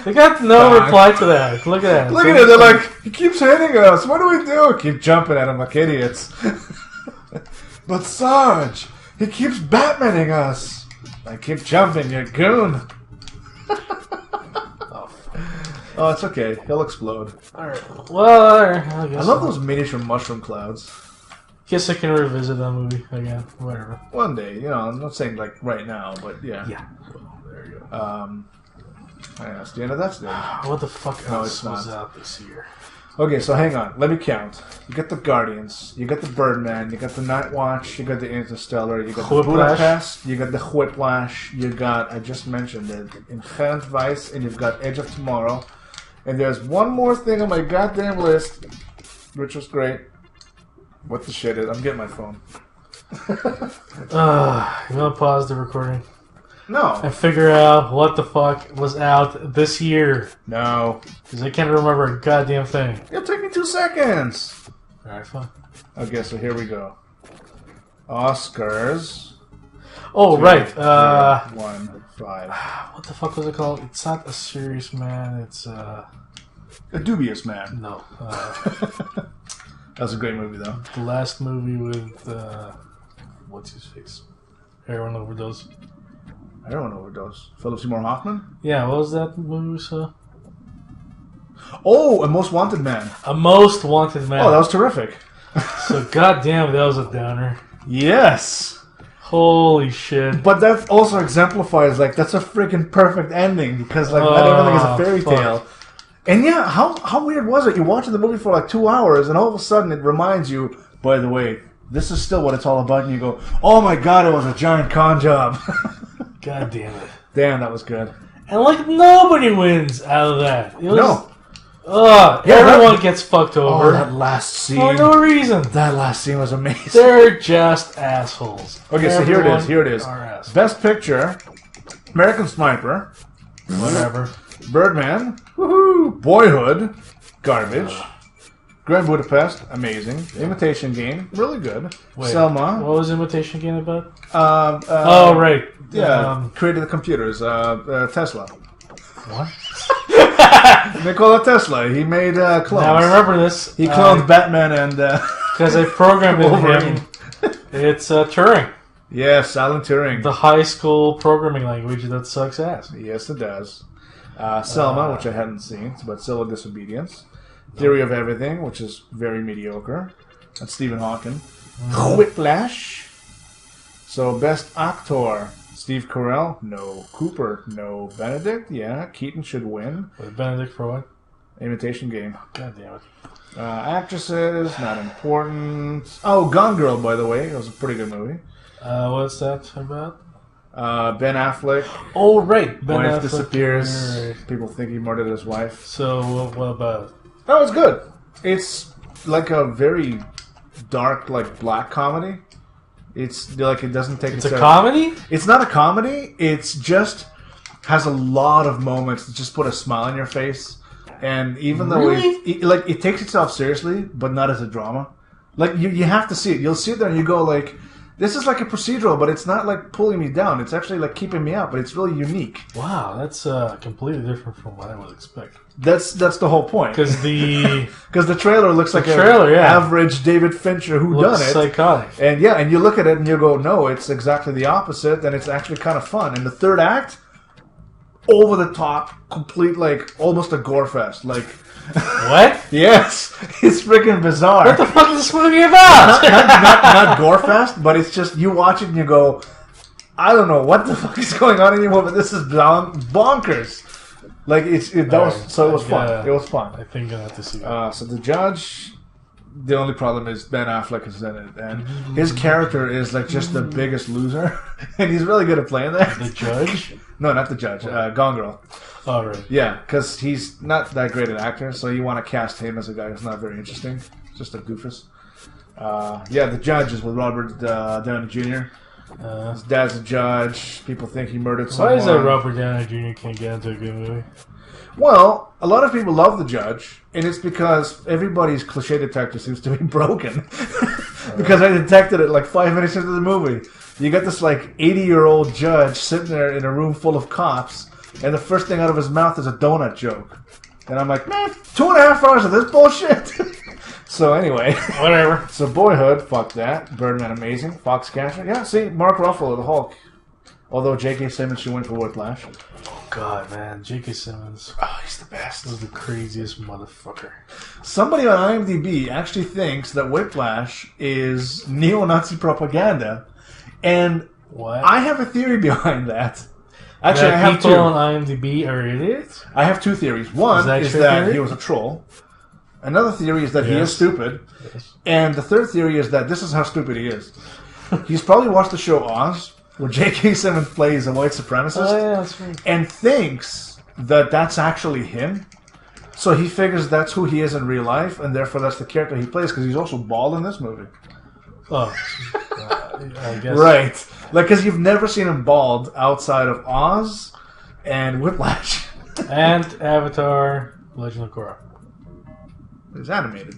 They got no reply to that. Look at that. Look at it. They're like, he keeps hitting us. What do we do? Keep jumping at him like idiots. But Sarge, he keeps Batmaning us. I keep jumping, you goon. Oh, it's okay. He'll explode. Alright. Well, I guess I love those miniature mushroom clouds. Guess I can revisit that movie again. Whatever. One day, you know, I'm not saying like right now, but yeah. Yeah. Well, there you go. Yeah, it's the end of that stage. What the fuck else it's was not. out this year? Okay, so hang on. Let me count. You got the Guardians, you got the Birdman, you got the Night Watch, you got the Interstellar, you got the Budapest, you got the Whiplash, you got, I just mentioned it, Inherent Vice, and you've got Edge of Tomorrow. And there's one more thing on my goddamn list, which was great. What the shit is? I'm getting my phone. You want to pause the recording? No. And figure out what the fuck was out this year. No. Because I can't remember a goddamn thing. It'll take me 2 seconds. Alright, fine. Okay, so here we go. Oscars. Oh, 2, right. 1, 5. What the fuck was it called? It's not A Serious Man. It's A Dubious Man. no. That was a great movie, though. The last movie with what's his face? Heroin overdose. Heroin overdose. Philip Seymour Hoffman? Yeah, what was that movie we saw? Oh, A Most Wanted Man. A Most Wanted Man. Oh, that was terrific. So goddamn, that was a downer. Yes. Holy shit. But that also exemplifies, like, that's a freaking perfect ending because, like, not everything is a fairy tale. And yeah, how weird was it? You're watching the movie for like 2 hours, and all of a sudden it reminds you, by the way, this is still what it's all about, and you go, oh my god, it was a giant con job. God damn it. Damn, that was good. And like, nobody wins out of that. It was, no. Everyone gets fucked over. Oh, that last scene. For no reason. That last scene was amazing. They're just assholes. Okay, so here it is. Here it is. Best Picture, American Sniper. Whatever. Birdman. Woohoo! Boyhood. Garbage. Grand Budapest. Amazing. Imitation Game. Really good. Wait, Selma. What was Imitation Game about? Oh, right. Yeah. Created the computers. Tesla. What? Nikola Tesla. He made clones. Now I remember this. He cloned Batman and... Because I programmed him. It's Turing. Yes, Alan Turing. The high school programming language that sucks ass. Yes, it does. Selma, which I hadn't seen. It's about civil disobedience. Theory of Everything, which is very mediocre. That's Stephen Hawking. Whiplash. So, Best Actor. Steve Carell? No. Cooper? No. Benedict? Yeah. Keaton should win. Wait, Benedict for what? Imitation Game. God damn it. Actresses, not important. Oh, Gone Girl, by the way. It was a pretty good movie. What's that about? Ben Affleck. Oh, right. Ben Wife Affleck disappears. Right. People think he murdered his wife. So, what about it? Oh, it's good. It's like a very dark, like, black comedy. It's like it doesn't take It's a comedy? It's not a comedy. It's just has a lot of moments that just put a smile on your face. And even though it takes itself seriously, but not as a drama. Like, you have to see it. You'll sit there and you go, like, this is like a procedural, but it's not like pulling me down. It's actually like keeping me up, but it's really unique. Wow, that's completely different from what I would expect. That's the whole point. Because the trailer looks like an yeah. average David Fincher whodunit. Psychotic. And you look at it and you go, no, it's exactly the opposite, and it's actually kind of fun. And the third act, over the top, complete, like, almost a gore fest. Like, what? Yes, it's freaking bizarre. What the fuck is this movie about? not gore fest, but it's just you watch it and you go, I don't know what the fuck is going on anymore, but this is bonkers. Like it was fun. It was fun. I think I have to see that. So The Judge. The only problem is Ben Affleck is in it, and his character is like just the biggest loser, and he's really good at playing that. The Judge? No, not The Judge. Gone Girl. Oh, right. Yeah, because he's not that great an actor, so you want to cast him as a guy who's not very interesting. Just a doofus. The Judge is with Robert Downey Jr. His dad's a judge. People think he murdered someone. Why is that Robert Downey Jr. can't get into a good movie? Well, a lot of people love The Judge, and it's because everybody's cliche detector seems to be broken. Because I detected it like 5 minutes into the movie. You got this like 80-year-old judge sitting there in a room full of cops, and the first thing out of his mouth is a donut joke. And I'm like, man, 2.5 hours of this bullshit? So anyway. Whatever. So Boyhood, fuck that. Birdman, amazing. Foxcatcher, yeah, see, Mark Ruffalo, the Hulk. Although J.K. Simmons should win for Whiplash. Oh, God, man. J.K. Simmons. Oh, he's the best. Was the craziest motherfucker. Somebody on IMDb actually thinks that Whiplash is neo-Nazi propaganda. And what? I have a theory behind that. Actually, that I have people two. on IMDb are idiots? I have two theories. One is that he was a troll. Another theory is that he is stupid. Yes. And the third theory is that this is how stupid he is. He's probably watched the show Oz, where J.K. Simmons plays a white supremacist, that's right. and thinks that that's actually him. So he figures that's who he is in real life, and therefore that's the character he plays, because he's also bald in this movie. Oh, I guess. Right. Like, because you've never seen him bald outside of Oz and Whiplash. And Avatar, Legend of Korra. He's animated.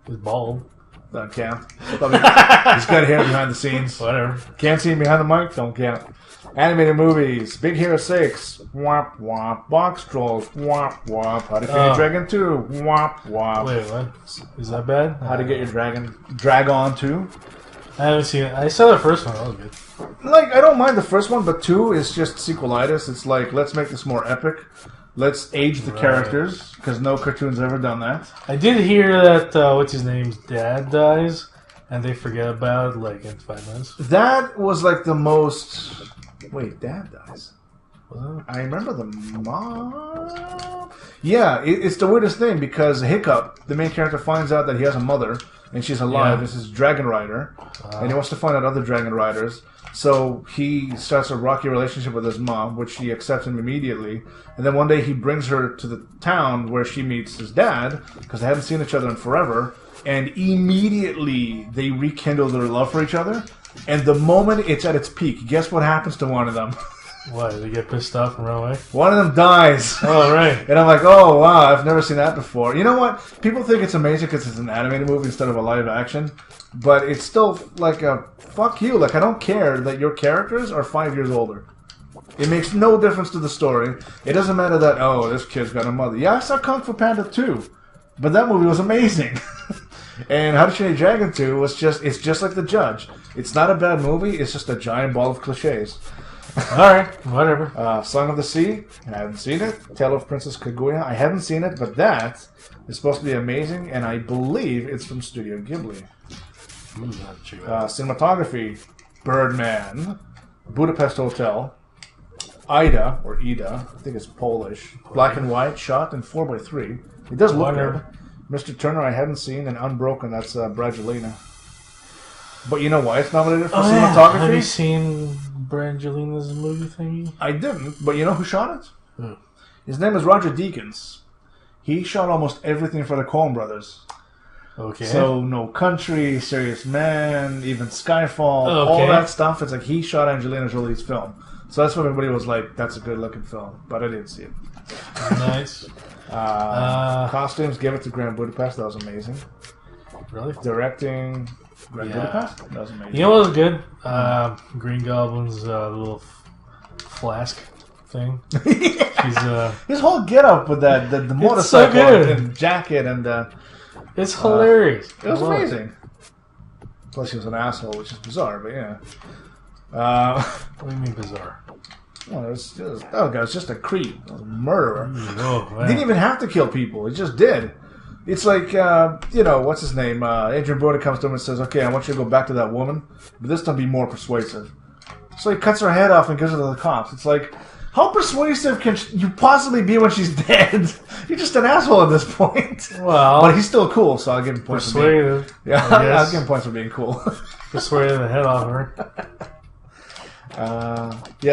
He's bald. Don't count. He's got hair behind the scenes. Whatever. Can't see him behind the mic? Don't count. Animated movies. Big Hero 6. Womp womp. Box Trolls. Womp womp. How to Get Your Dragon 2. Womp womp. Wait, what? Is that bad? How to Get Your Drag On 2. I haven't seen it. I saw the first one. That was good. Like, I don't mind the first one, but 2 is just sequelitis. It's like, let's make this more epic. Let's age the characters, because no cartoon's ever done that. I did hear that, what's his name's dad dies, and they forget about it, like, in 5 minutes. That was like the most... Wait, dad dies? Was it? I remember the mom... Yeah, it's the weirdest thing, because Hiccup, the main character, finds out that he has a mother, and she's alive. This is Dragon Rider, and he wants to find out other Dragon Riders. So he starts a rocky relationship with his mom, which she accepts him immediately. And then one day he brings her to the town where she meets his dad, because they haven't seen each other in forever. And immediately they rekindle their love for each other. And the moment it's at its peak, guess what happens to one of them? What, they get pissed off and run away? One of them dies. Oh, right. And I'm like, oh, wow, I've never seen that before. You know what? People think it's amazing because it's an animated movie instead of a live action. But it's still like a, fuck you. Like, I don't care that your characters are 5 years older. It makes no difference to the story. It doesn't matter that, oh, this kid's got a mother. Yeah, I saw Kung Fu Panda 2. But that movie was amazing. And How to Train Your Dragon 2 was it's just like The Judge. It's not a bad movie. It's just a giant ball of cliches. Alright, whatever. Song of the Sea. I haven't seen it. Tale of Princess Kaguya. I haven't seen it, but that is supposed to be amazing, and I believe it's from Studio Ghibli. Cinematography. Birdman. Budapest Hotel. Ida, or Ida, I think it's Polish. Black and white, shot in 4:3. It does look good. Mr. Turner, I haven't seen, and Unbroken, that's Brangelina. But you know why it's nominated for cinematography? Have you seen Brangelina's movie thingy? I didn't, but you know who shot it? Who? His name is Roger Deakins. He shot almost everything for the Coen brothers. Okay. So, No Country, Serious Man, even Skyfall, all that stuff. It's like he shot Angelina Jolie's film. So that's what everybody was like, that's a good looking film. But I didn't see it. Nice. Costumes, give it to Grand Budapest. That was amazing. Really? Directing, Grand Budapest. That was amazing. You know what was good? Green Goblin's little flask thing. She's, his whole get-up with that, the motorcycle and jacket and... it's hilarious. It was amazing. Plus he was an asshole, which is bizarre, but yeah. What do you mean bizarre? Well, that guy was just a creep. A murderer. He didn't even have to kill people. He just did. It's like, what's his name? Adrian Brody comes to him and says, okay, I want you to go back to that woman, but this time be more persuasive. So he cuts her head off and gives it to the cops. It's like, how persuasive can you possibly be when she's dead? You're just an asshole at this point. Well, but he's still cool, so I'll give him points for being... Yeah, I'll give him points for being cool. Persuaded the head off her.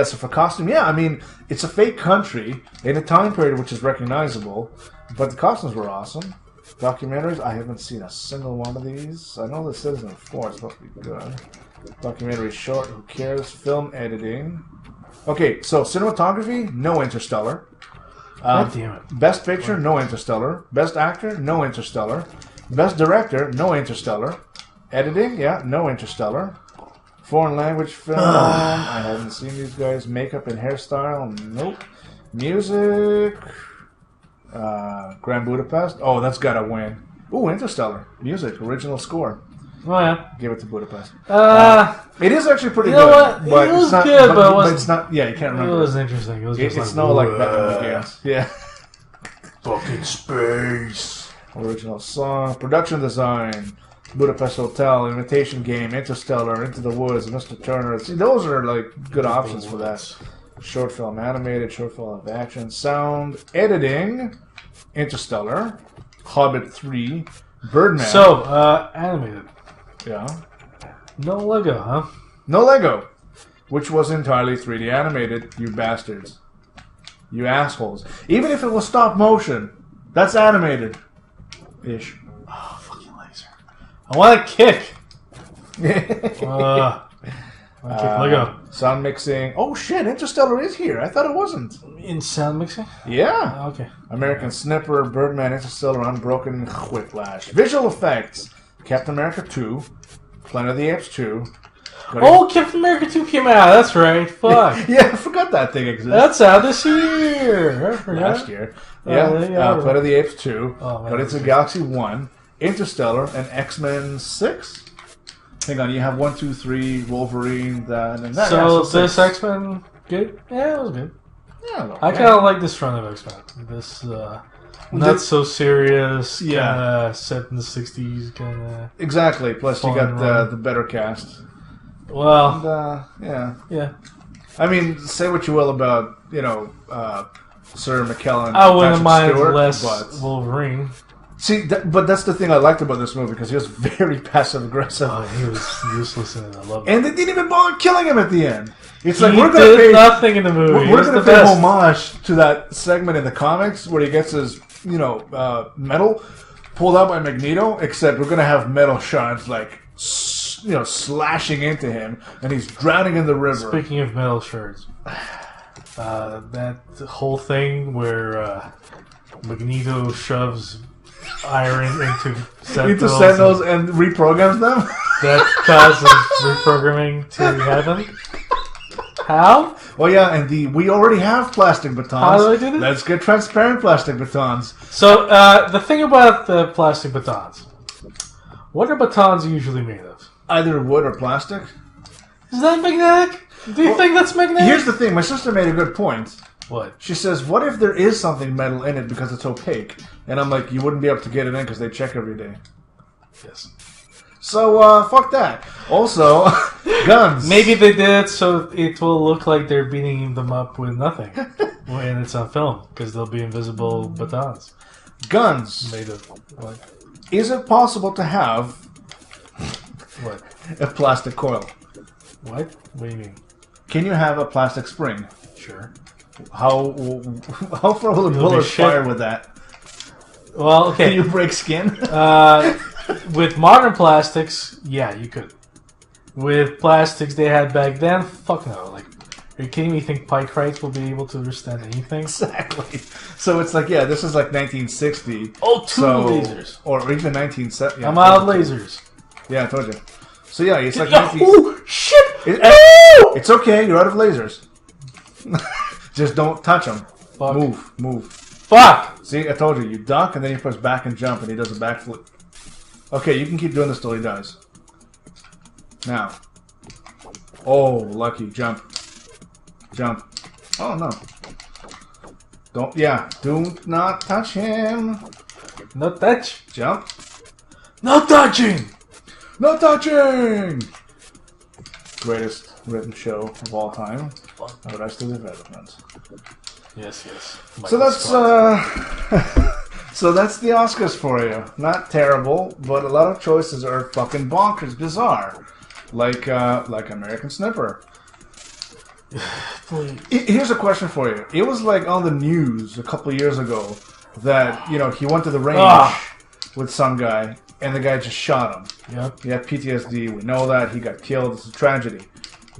So for costume, I mean, it's a fake country in a time period which is recognizable, but the costumes were awesome. Documentaries, I haven't seen a single one of these. I know the Citizen 4 is supposed to be good. Documentary short, who cares? Film editing. Okay, so cinematography, no Interstellar. God damn it. Best picture, no Interstellar. Best actor, no Interstellar. Best director, no Interstellar. Editing, no Interstellar. Foreign language film, I haven't seen these guys. Makeup and hairstyle, nope. Music, Grand Budapest. Oh, that's gotta win. Ooh, Interstellar. Music, original score. Oh, yeah. Give it to Budapest. It is actually pretty good. What? But it was it's not, good, but it's not. Yeah, you can't remember. It was interesting. It was just it's not like Batman Begins. Yeah. Fucking space. Original song, production design, Budapest Hotel, Imitation Game, Interstellar, Into the Woods, Mr. Turner. See, those are like good options for that. Short film animated, short film of action, sound, editing, Interstellar, Hobbit 3, Birdman. So, animated. Yeah. No Lego, huh? No Lego. Which was entirely 3D animated, you bastards. You assholes. Even if it was stop motion, that's animated. Ish. Oh, fucking laser. I want to kick. I kick Lego. Sound mixing. Oh shit, Interstellar is here. I thought it wasn't. In sound mixing? Yeah. Okay. American Snipper, Birdman, Interstellar, Unbroken, Whiplash. Visual effects. Captain America 2, Planet of the Apes 2. Oh, Captain America 2 came out. That's right. Fuck. Yeah, I forgot that thing exists. That's out this year. I forgot. Last year. Planet of the Apes 2, Guardians of the Galaxy 1, Interstellar, and X-Men 6. Hang on, you have 1, 2, 3, Wolverine, and that. So this X-Men good? Yeah, it was good. Yeah, I kind of like this run of X-Men. This not so serious, kind of set in the 60s, kind of. Exactly. Plus, you got the better cast. Well, and, yeah. I mean, say what you will about Sir McKellen. I wouldn't mind Stewart, less Wolverine. See, but that's the thing I liked about this movie, because he was very passive aggressive. Oh, he was useless in it. I love it. And they didn't even bother killing him at the end. It's like we're going to pay nothing in the movie. We're going to pay homage to that segment in the comics where he gets his, metal pulled out by Magneto. Except we're going to have metal shards slashing into him, and he's drowning in the river. Speaking of metal shards, that whole thing where Magneto shoves iron into Sentinels and reprograms them. That causes reprogramming to happen. How? Well, yeah, and we already have plastic batons. How do I do this? Let's get transparent plastic batons. So, the thing about the plastic batons, what are batons usually made of? Either wood or plastic. Is that magnetic? Do you think that's magnetic? Here's the thing. My sister made a good point. What? She says, what if there is something metal in it because it's opaque? And I'm like, you wouldn't be able to get it in because they check every day. Yes. So, fuck that. Also, guns. Maybe they did it so it will look like they're beating them up with nothing when it's on film, because they'll be invisible batons. Guns. Made of what? Is it possible to have What? a plastic coil? What? What do you mean? Can you have a plastic spring? Sure. How far will a bullet fire with that? Well, okay. Can you break skin? With modern plastics, yeah, you could. With plastics they had back then, fuck no. Like, are you kidding me? You think picrites will be able to withstand anything? Exactly. So it's like, yeah, this is like 1960. Oh, two lasers. Or even 1970. Yeah, I'm out of lasers. Yeah, I told you. So yeah, it's like Oh, shit! It's okay, you're out of lasers. Just don't touch them. Fuck. Move. Fuck! See, I told you. You duck, and then you press back and jump, and he does a backflip. Okay, you can keep doing this till he dies. Now. Oh, lucky. Jump. Oh, no. Don't, do not touch him. No touch. Jump. No touching! No touching! Greatest written show of all time. Arrested Development. Yes. So that's so that's the Oscars for you. Not terrible, but a lot of choices are fucking bonkers, bizarre, like American Sniffer. Here's a question for you. It was like on the news a couple of years ago that he went to the range with some guy and the guy just shot him. Yep. He had PTSD. We know that he got killed. It's a tragedy.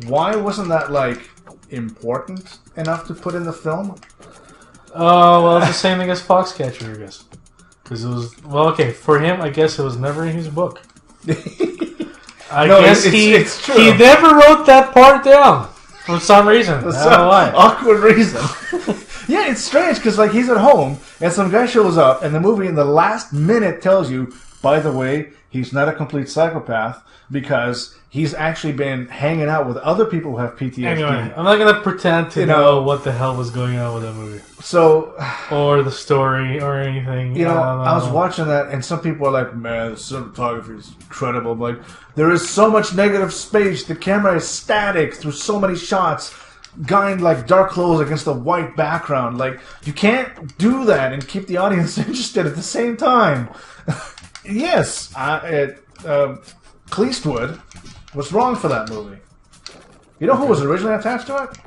Why wasn't that like important enough to put in the film? Oh, well, it's the same thing as Foxcatcher, I guess. Because it was... Well, okay, for him, I guess it was never in his book. I guess it's true. He never wrote that part down. For some reason. I don't know why. Awkward reason. Yeah, it's strange, because like he's at home, and some guy shows up, and the movie in the last minute tells you, by the way, he's not a complete psychopath, because he's actually been hanging out with other people who have PTSD. Anyway, I'm not going to pretend to know what the hell was going on with that movie. So... Or the story, or anything. I was watching that, and some people are like, man, the cinematography is incredible. I'm like, there is so much negative space. The camera is static through so many shots. Guy in like dark clothes against a white background. Like, you can't do that and keep the audience interested at the same time. Yes, Cleastwood was wrong for that movie. You know who was originally attached to it?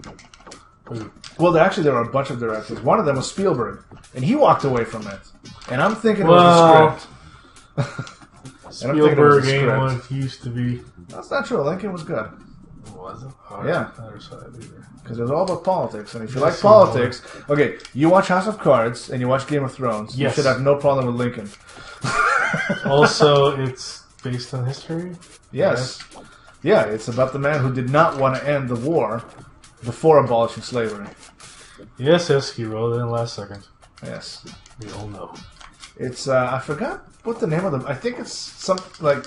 Who? Well, there were a bunch of directors. One of them was Spielberg, and he walked away from it. And I'm thinking it was the script. Spielberg ain't what it used to be. That's not true. Lincoln was good. Was it? Oh, yeah. I never saw it either. Because it was all about politics. And if you like politics... Okay, you watch House of Cards, and you watch Game of Thrones. Yes. You should have no problem with Lincoln. Also, it's based on history? Yes. Yeah, it's about the man who did not want to end the war before abolishing slavery. Yes, he wrote it in the last second. Yes. We all know. It's, I forgot what the name of the... I think it's something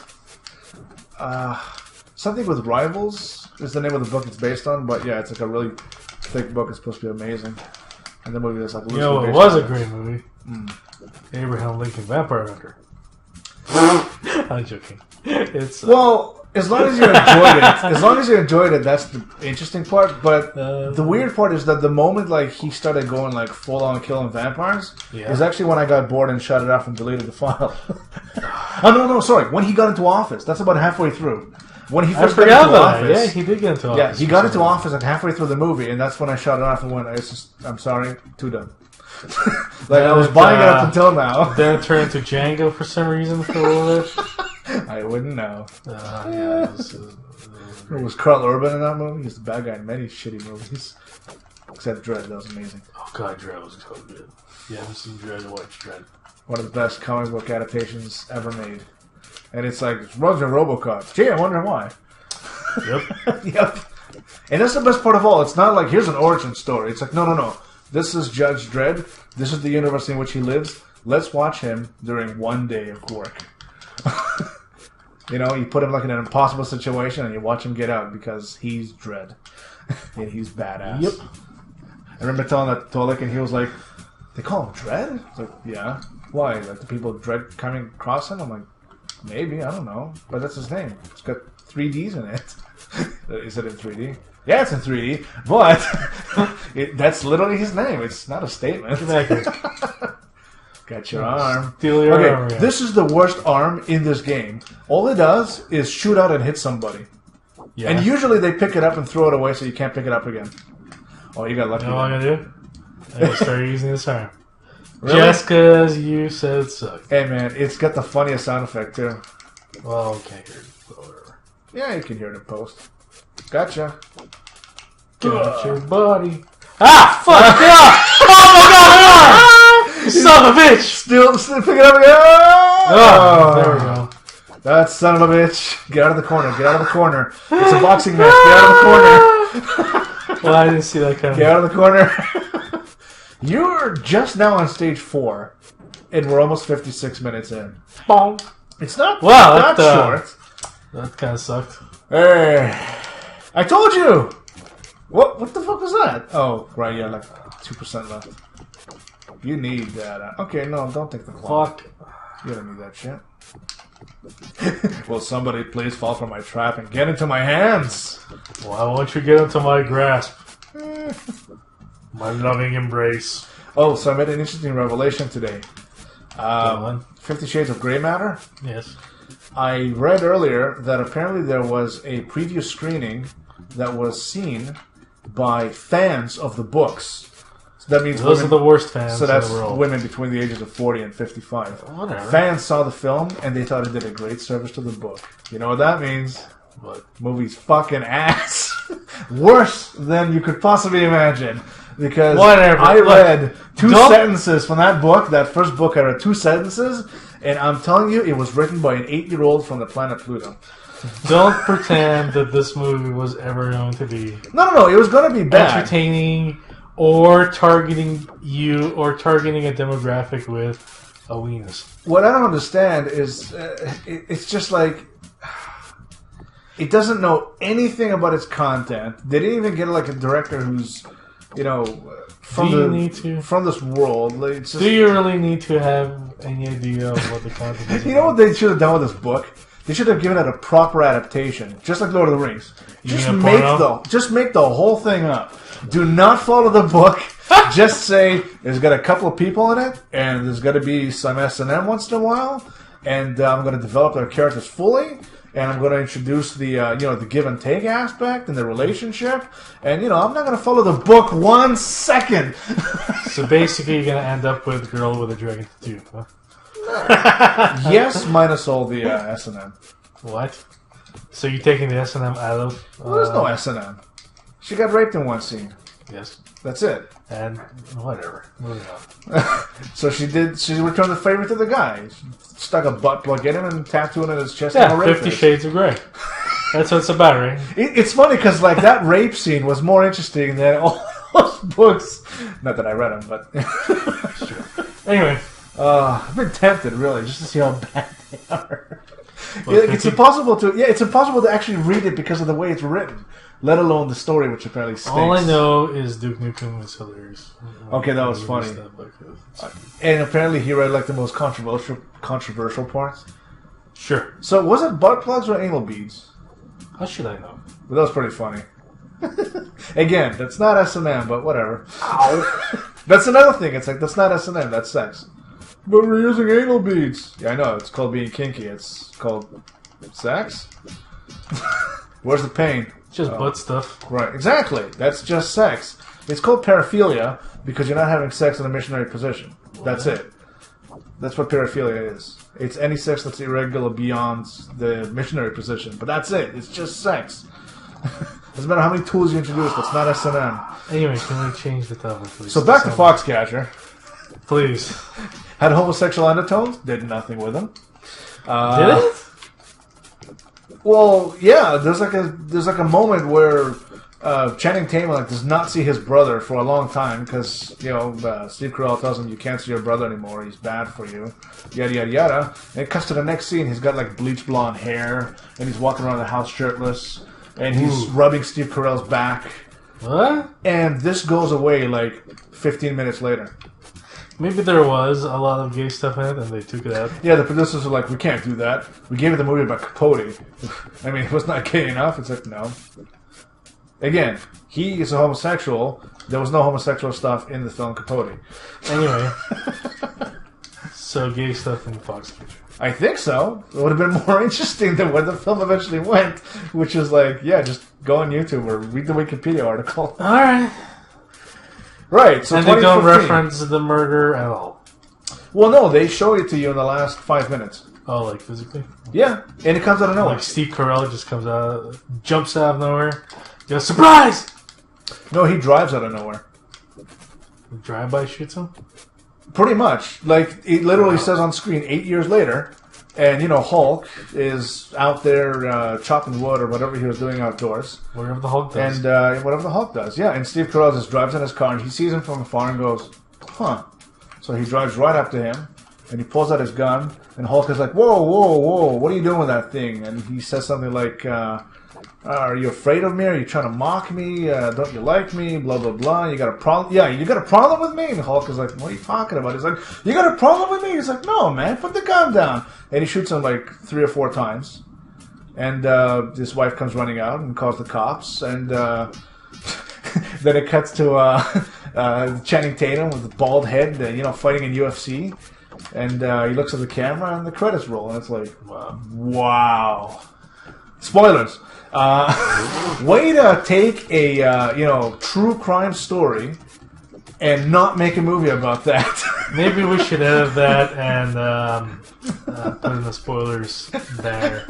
with Rivals is the name of the book it's based on, but yeah, it's like a really thick book. It's supposed to be amazing. And the movie is like... it was a great movie. Abraham Lincoln Vampire Hunter. I'm joking. It's well, as long as you enjoyed it, that's the interesting part. But the weird part is that the moment like he started going like full on killing vampires is actually when I got bored and shut it off and deleted the file. Oh no, sorry. When he got into office, that's about halfway through. When he first got into office, yeah, he did get into office. Yeah, he got into office like halfway through the movie, and that's when I shut it off and went, I'm sorry, too done. Like I was buying it up until now. Then it turned into Django for some reason for a little bit. I wouldn't know. Yeah, it was Carl Urban in that movie. He's the bad guy in many shitty movies. Except Dredd, that was amazing. Oh god, Dredd was so good. You haven't seen Dredd, watch Dredd. One of the best comic book adaptations ever made. And it's like, it runs in RoboCop. Gee, I wonder why. Yep. Yep. And that's the best part of all. It's not like, here's an origin story. It's like, no. This is Judge Dredd. This is the universe in which he lives. Let's watch him during one day of work. You put him like in an impossible situation and you watch him get out because he's Dredd. And he's badass. Yep. I remember telling that to Tolik, and he was like, "They call him Dread?" It's like, yeah. Why? Like the people Dread coming across him? I'm like, maybe, I don't know. But that's his name. It's got 3 Ds in it. Is it in 3D? Yeah, it's in 3D. But that's literally his name. It's not a statement. Got your arm. Steal your arm. Okay, this is the worst arm in this game. All it does is shoot out and hit somebody. Yeah. And usually they pick it up and throw it away so you can't pick it up again. Oh, you got lucky. You know what I'm going to do? I'm going to start using this arm. Really? Just because you said it sucked. Hey, man, it's got the funniest sound effect, too. Well, okay, here. Whatever. Yeah, you can hear it in post. Gotcha. Got your buddy. Ah, fuck! Oh my god, you son of a bitch! Still pick it up again! Oh, there we go. That son of a bitch. Get out of the corner. Get out of the corner. It's a boxing match. Get out of the corner. Well, I didn't see that coming. Get out of the corner. You're just now on stage 4, and we're almost 56 minutes in. Bong. It's not wow, that short. That kind of sucked. Hey, I told you! What the fuck was that? Oh, right, yeah, like 2% left. You need that. Okay, no, don't take the clock. Fuck. You don't need that shit. Will somebody please fall from my trap and get into my hands? Why won't you get into my grasp? My loving embrace. Oh, so I made an interesting revelation today. 50 Shades of Grey matter? Yes. I read earlier that apparently there was a preview screening that was seen by fans of the books. So that means those are the worst fans in the world. So that's women between the ages of 40 and 55. Whatever. Fans saw the film and they thought it did a great service to the book. You know what that means? What? Movie's fucking ass. Worse than you could possibly imagine. Because whatever. I read 2 sentences from that book. That first book, I read 2 sentences. And I'm telling you, it was written by an 8-year-old from the planet Pluto. Don't pretend that this movie was ever going to be... No, it was going to be bad. Entertaining or targeting you or targeting a demographic with a weenus. What I don't understand is it's just like... It doesn't know anything about its content. They didn't even get like a director who's, you know, from this world. Like, it's just, do you really need to have any idea of what the content is? You know what they should have done with this book? They should have given it a proper adaptation, just like Lord of the Rings. Just make the whole thing up. Do not follow the book. Just say there's got a couple of people in it, and there's got to be some S&M once in a while, and I'm going to develop their characters fully. And I'm going to introduce the the give and take aspect and the relationship, and I'm not going to follow the book 1 second. So basically, you're going to end up with Girl with a Dragon Tattoo, huh? Yes, minus all the S&M. What? So you're taking the S&M out of? Well, there's no S&M. She got raped in one scene. Yes. That's it. And whatever. Moving on. So she returned the favor to the guy. She stuck a butt plug in him and tattooed it on his chest. Yeah, 50 Shades of Grey. That's what it's about, right? It's funny because like that rape scene was more interesting than all those books. Not that I read them, but sure. Anyway, I've been tempted really just to see how bad they are. It's impossible to actually read it because of the way it's written. Let alone the story, which apparently stinks. All I know is Duke Nukem was hilarious. Okay, that was funny. And apparently he read like the most controversial parts. Sure. So was it butt plugs or anal beads? How should I know? But that was pretty funny. Again, that's not S&M, but whatever. Ow. That's another thing. It's like, that's not S&M, that's sex. But we're using anal beads. Yeah, I know. It's called being kinky. It's called sex. Where's the pain? Just butt stuff. Right, exactly. That's just sex. It's called paraphilia because you're not having sex in a missionary position. That's it. That's what paraphilia is. It's any sex that's irregular beyond the missionary position. But that's it. It's just sex. Doesn't matter how many tools you introduce, but it's not S&M. Anyway, can we change the topic, please? So back to Foxcatcher. Please. Had homosexual undertones. Did nothing with them. Did it? Well, yeah. There's like a moment where Channing Tatum does not see his brother for a long time because Steve Carell tells him you can't see your brother anymore. He's bad for you. Yada yada yada. And it cuts to the next scene. He's got like bleach blonde hair and he's walking around the house shirtless and he's rubbing Steve Carell's back What? And this goes away like 15 minutes later. Maybe there was a lot of gay stuff in it, and they took it out. Yeah, the producers were like, we can't do that. We gave it the movie about Capote. I mean, it was not gay enough. It's like, no. Again, he is a homosexual. There was no homosexual stuff in the film Capote. Anyway, so gay stuff in Fox Picture. I think so. It would have been more interesting than where the film eventually went, which is like, yeah, just go on YouTube or read the Wikipedia article. All right. Right, so and they don't reference the murder at all. Well, no, they show it to you in the last 5 minutes. Oh, like physically? Yeah, and it comes out of nowhere. Like Steve Carell just comes out, jumps out of nowhere, goes, surprise! No, he drives out of nowhere. The drive-by shoots him? Pretty much. Like, it literally says on screen 8 years later, and, you know, Hulk is out there chopping wood or whatever he was doing outdoors. Whatever the Hulk does. And whatever the Hulk does, yeah. And Steve Carell just drives in his car, and he sees him from afar and goes, huh. So he drives right up to him, and he pulls out his gun, and Hulk is like, whoa, whoa, whoa, what are you doing with that thing? And he says something like, are you afraid of me? Are you trying to mock me? Don't you like me? Blah, blah, blah. You got a problem? Yeah, you got a problem with me? And Hulk is like, what are you talking about? He's like, you got a problem with me? He's like, no, man, put the gun down. And he shoots him like 3 or 4 times. And his wife comes running out and calls the cops. And then it cuts to Channing Tatum with the bald head, fighting in UFC. And he looks at the camera and the credits roll. And it's like, wow. Spoilers. Way to take a true crime story and not make a movie about that. Maybe we should edit that and put in the spoilers banner.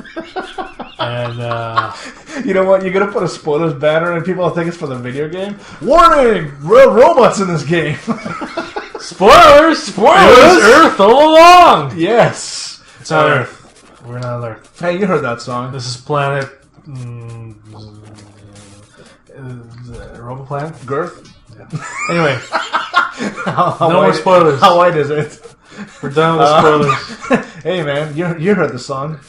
And you know what? You're gonna put a spoilers banner and people will think it's for the video game. Warning! Real robots in this game. Spoilers! Spoilers! It was Earth all along. Yes, it's on Earth. We're not on Earth. Hey, you heard that song? This is planet. Robot Planet? Girth? Yeah. Anyway. How no more spoilers. How wide is it? We're done with spoilers. Hey man, you heard the song.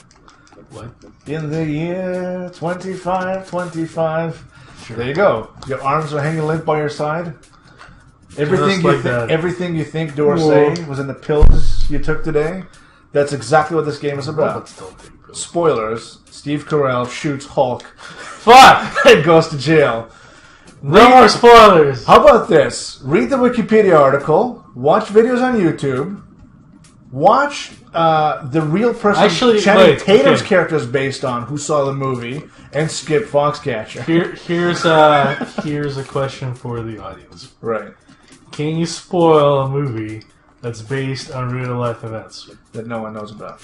What? In the year 2525. Sure. There you go. Your arms are hanging limp by your side. Everything you think Dorsey was in the pills you took today. That's exactly what this game is about. Spoilers. Steve Carell shoots Hulk. Fuck! And goes to jail. No more spoilers. How about this? Read the Wikipedia article. Watch videos on YouTube. Watch the real person Channing Tatum's character is based on, who saw the movie, and skip Foxcatcher. Here's a question for the audience. Right. Can you spoil a movie that's based on real life events that no one knows about?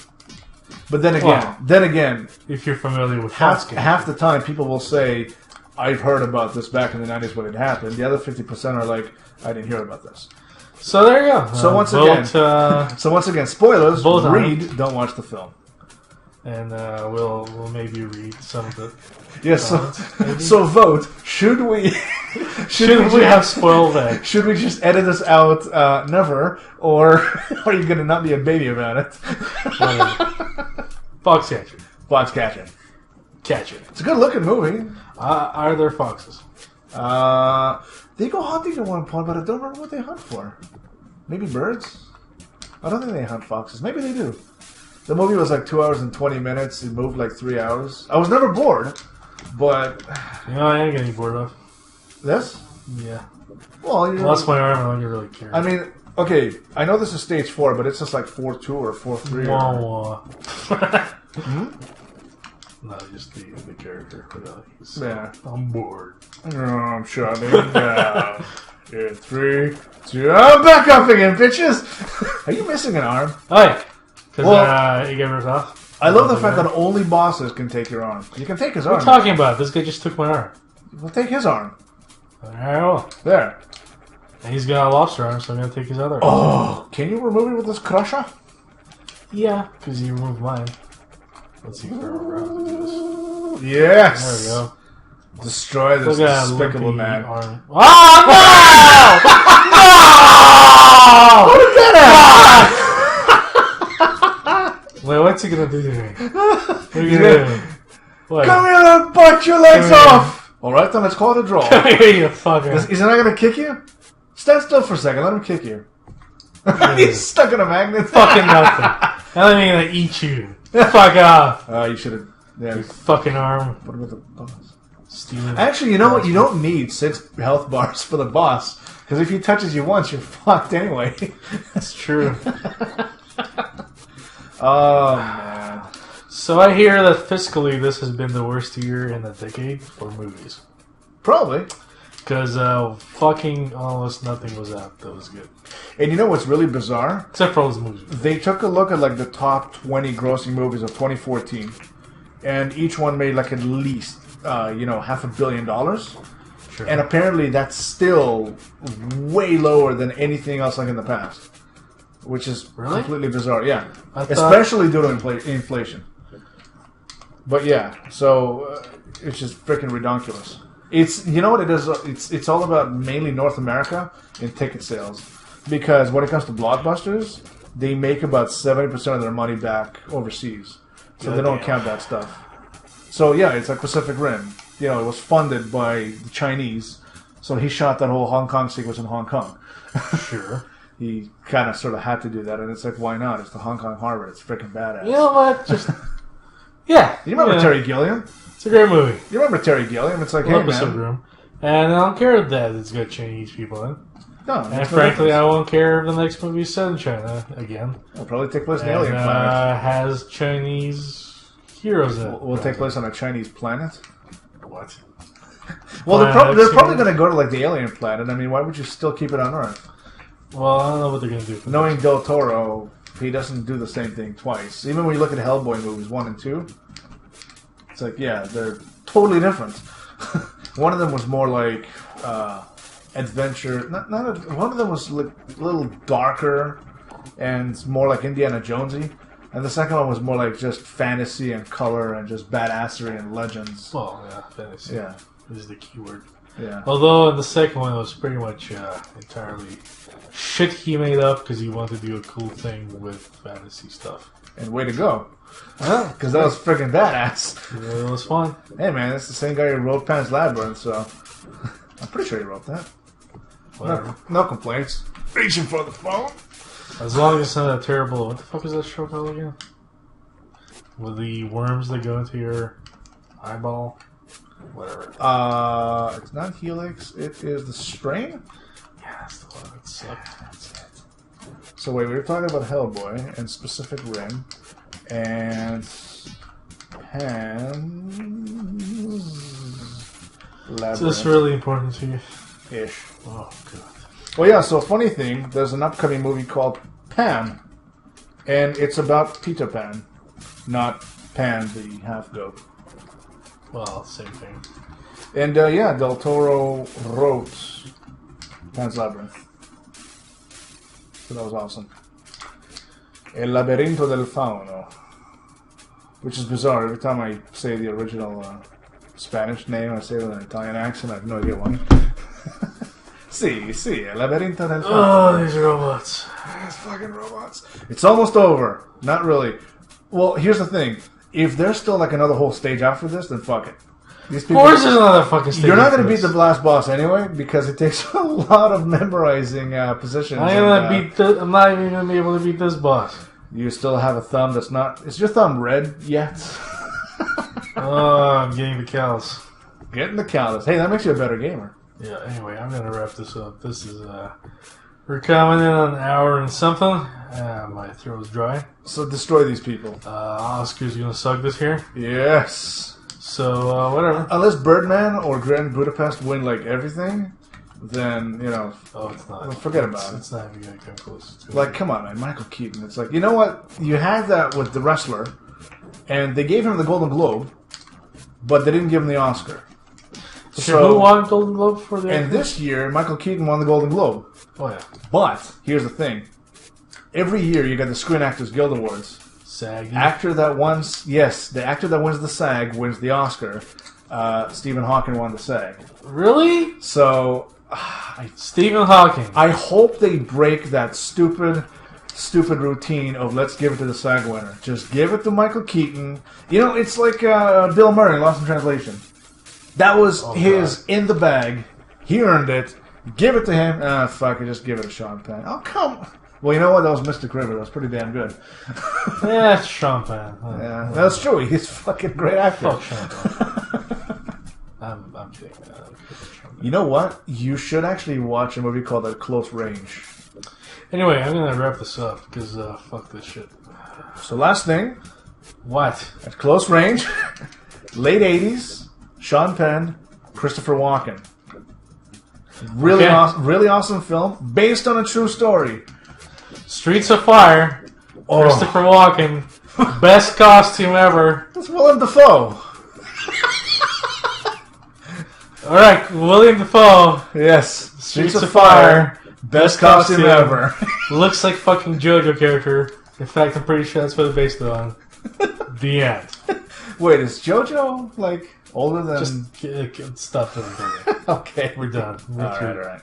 But then again, if you're familiar with half the time people will say, I've heard about this back in the 90s when it happened. The other 50% are like, I didn't hear about this. So there you go. So once again, spoilers. Read, don't watch the film. And we'll maybe read some of it. Yes. So vote. Should we have spoiled that? Should we just edit this out? Never. Or are you going to not be a baby about it? Foxcatcher. Foxcatcher. Catch it. It's a good looking movie. Are there foxes? They go hunting at one point, but I don't remember what they hunt for. Maybe birds? I don't think they hunt foxes. Maybe they do. The movie was like 2 hours and 20 minutes. It moved like 3 hours. I was never bored, but... I am getting bored of. This? Yeah. Well, you lost my arm. I don't really care. I mean, okay, I know this is stage 4, but it's just like 4-2 or 4-3. No, just the character. Yeah. I'm bored. I'm shutting down. In 3, 2... I'm back up again, bitches! Are you missing an arm? Oh, yeah. Because you get ripped off. I love the fact that only bosses can take your arm. You can take his arm. What are you talking about? This guy just took my arm. Well, take his arm. Alright, well. There. And he's got a lobster arm, so I'm going to take his other arm. Oh! Can you remove it with this crusher? Yeah, because you removed mine. Let's see if we're around to do this. Yes! There we go. Destroy this despicable man. Arm. Oh, no! No! What is that? Wait, what's he gonna do to me? What are you gonna do? What? Come here and bite your legs off! All right, then let's call it a draw. You fucker. Is he not going to kick you? Stand still for a second. Let him kick you. He's stuck in a magnet. Fucking nothing. I'm going to eat you. Fuck off. You should have... Yeah. Your fucking arm. What about the boss? Stealing. Actually, you know what? You don't need 6 health bars for the boss. Because if he touches you once, you're fucked anyway. That's true. Oh, man. So I hear that fiscally this has been the worst year in a decade for movies. Probably. Because fucking almost nothing was out that was good. And you know what's really bizarre? Except for all those movies. They took a look at like the top 20 grossing movies of 2014. And each one made like at least, $500 million. Sure. And apparently that's still way lower than anything else like in the past. Which is completely bizarre, yeah. Especially due to inflation. But yeah, so it's just freaking ridiculous. It's, you know what it is? It's all about mainly North America and ticket sales. Because when it comes to blockbusters, they make about 70% of their money back overseas. So they don't count that stuff. So yeah, it's like Pacific Rim. You know, it was funded by the Chinese. So he shot that whole Hong Kong sequence in Hong Kong. Sure. He kind of sort of had to do that. And it's like, why not? It's the Hong Kong Harbor. It's freaking badass. You know what? Just... Yeah. You remember Terry Gilliam? It's a great movie. You remember Terry Gilliam? It's like, hey, man. Room. And I don't care that it's got Chinese people in it. No. And frankly, I won't care if the next movie is set in China again. It'll probably take place on an alien planet. Has Chinese heroes in it. Will take place on a Chinese planet? What? Well, they're probably going to go to like the alien planet. I mean, why would you still keep it on Earth? Well, I don't know what they're going to do. Knowing Del Toro, he doesn't do the same thing twice. Even when you look at Hellboy movies 1 and 2, it's like, yeah, they're totally different. One of them was more like adventure. One of them was like a little darker and more like Indiana Jonesy. And the second one was more like just fantasy and color and just badassery and legends. Well, yeah, fantasy. Yeah. Is the key word. Yeah. Although in the second one it was pretty much entirely shit he made up because he wanted to do a cool thing with fantasy stuff. And way to go. Because that was freaking badass. Yeah, it was fun. Hey man, that's the same guy who wrote Pan's Labyrinth, so I'm pretty sure he wrote that. Whatever. No complaints. Reaching for the phone. As long as it's not a terrible... What the fuck is that show called again? With the worms that go into your eyeball? Whatever. It's not Helix. It is the Strain? Yeah, that's the one that sucked. That's it. So wait, we were talking about Hellboy and Pacific Rim and Pan's Labyrinth. Is this really important to you? Ish. Oh, God. Well, yeah, so funny thing, there's an upcoming movie called Pan, and it's about Peter Pan, not Pan the half-goat. Well, same thing. And, yeah, Del Toro wrote Pan's Labyrinth. So that was awesome. El Laberinto del Fauno. Which is bizarre. Every time I say the original Spanish name, I say it with an Italian accent. I have no idea why. Sí, El Laberinto del Fauno. Oh, these robots. These fucking robots. It's almost over. Not really. Well, here's the thing. If there's still like another whole stage after this, then fuck it. These people, of course there's another fucking stage. You're not going to beat the last boss anyway, because it takes a lot of memorizing positions. I'm not even going to be able to beat this boss. You still have a thumb that's not... Is your thumb red yet? Oh, I'm getting the callus. Getting the callus. Hey, that makes you a better gamer. Yeah, anyway, I'm going to wrap this up. This is, we're coming in on an hour and something. My throat's dry. So destroy these people. Oscar's going to suck this here. Yes. So, whatever. Unless Birdman or Grand Budapest win, like, everything, then, you know... Oh, it's not. Forget about it. It's not even going to come close. Like, come on, man. Michael Keaton. It's like, you know what? You had that with The Wrestler, and they gave him the Golden Globe, but they didn't give him the Oscar. So who won Golden Globe for the... And this year, Michael Keaton won the Golden Globe. Oh, yeah. But, here's the thing. Every year, you got the Screen Actors Guild Awards. SAG. The actor that wins the SAG wins the Oscar. Stephen Hawking won the SAG. Really? So, Stephen Hawking. I hope they break that stupid routine of let's give it to the SAG winner. Just give it to Michael Keaton. You know, it's like Bill Murray in Lost in Translation. That was his in the bag. He earned it. Give it to him. Fuck it. Just give it to Sean Penn. Oh, come. Well, you know what? That was Mystic River. That was pretty damn good. Yeah, it's Sean Penn. Yeah, that's true. He's a fucking great actor. Fuck Sean Penn. I'm kidding. You know what? You should actually watch a movie called Close Range. Anyway, I'm gonna wrap this up because fuck this shit. So last thing. What? At Close Range, late 80s, Sean Penn, Christopher Walken. Really awesome film, based on a true story. Streets of Fire, Christopher Walken, best costume ever. That's Willem Dafoe. Alright, William Dafoe. Yes. Streets of Fire, best costume ever. Looks like fucking JoJo character. In fact, I'm pretty sure that's what it's based on. The end. Wait, is JoJo, like, older than... Just stop doing that. Okay. We're done. Alright.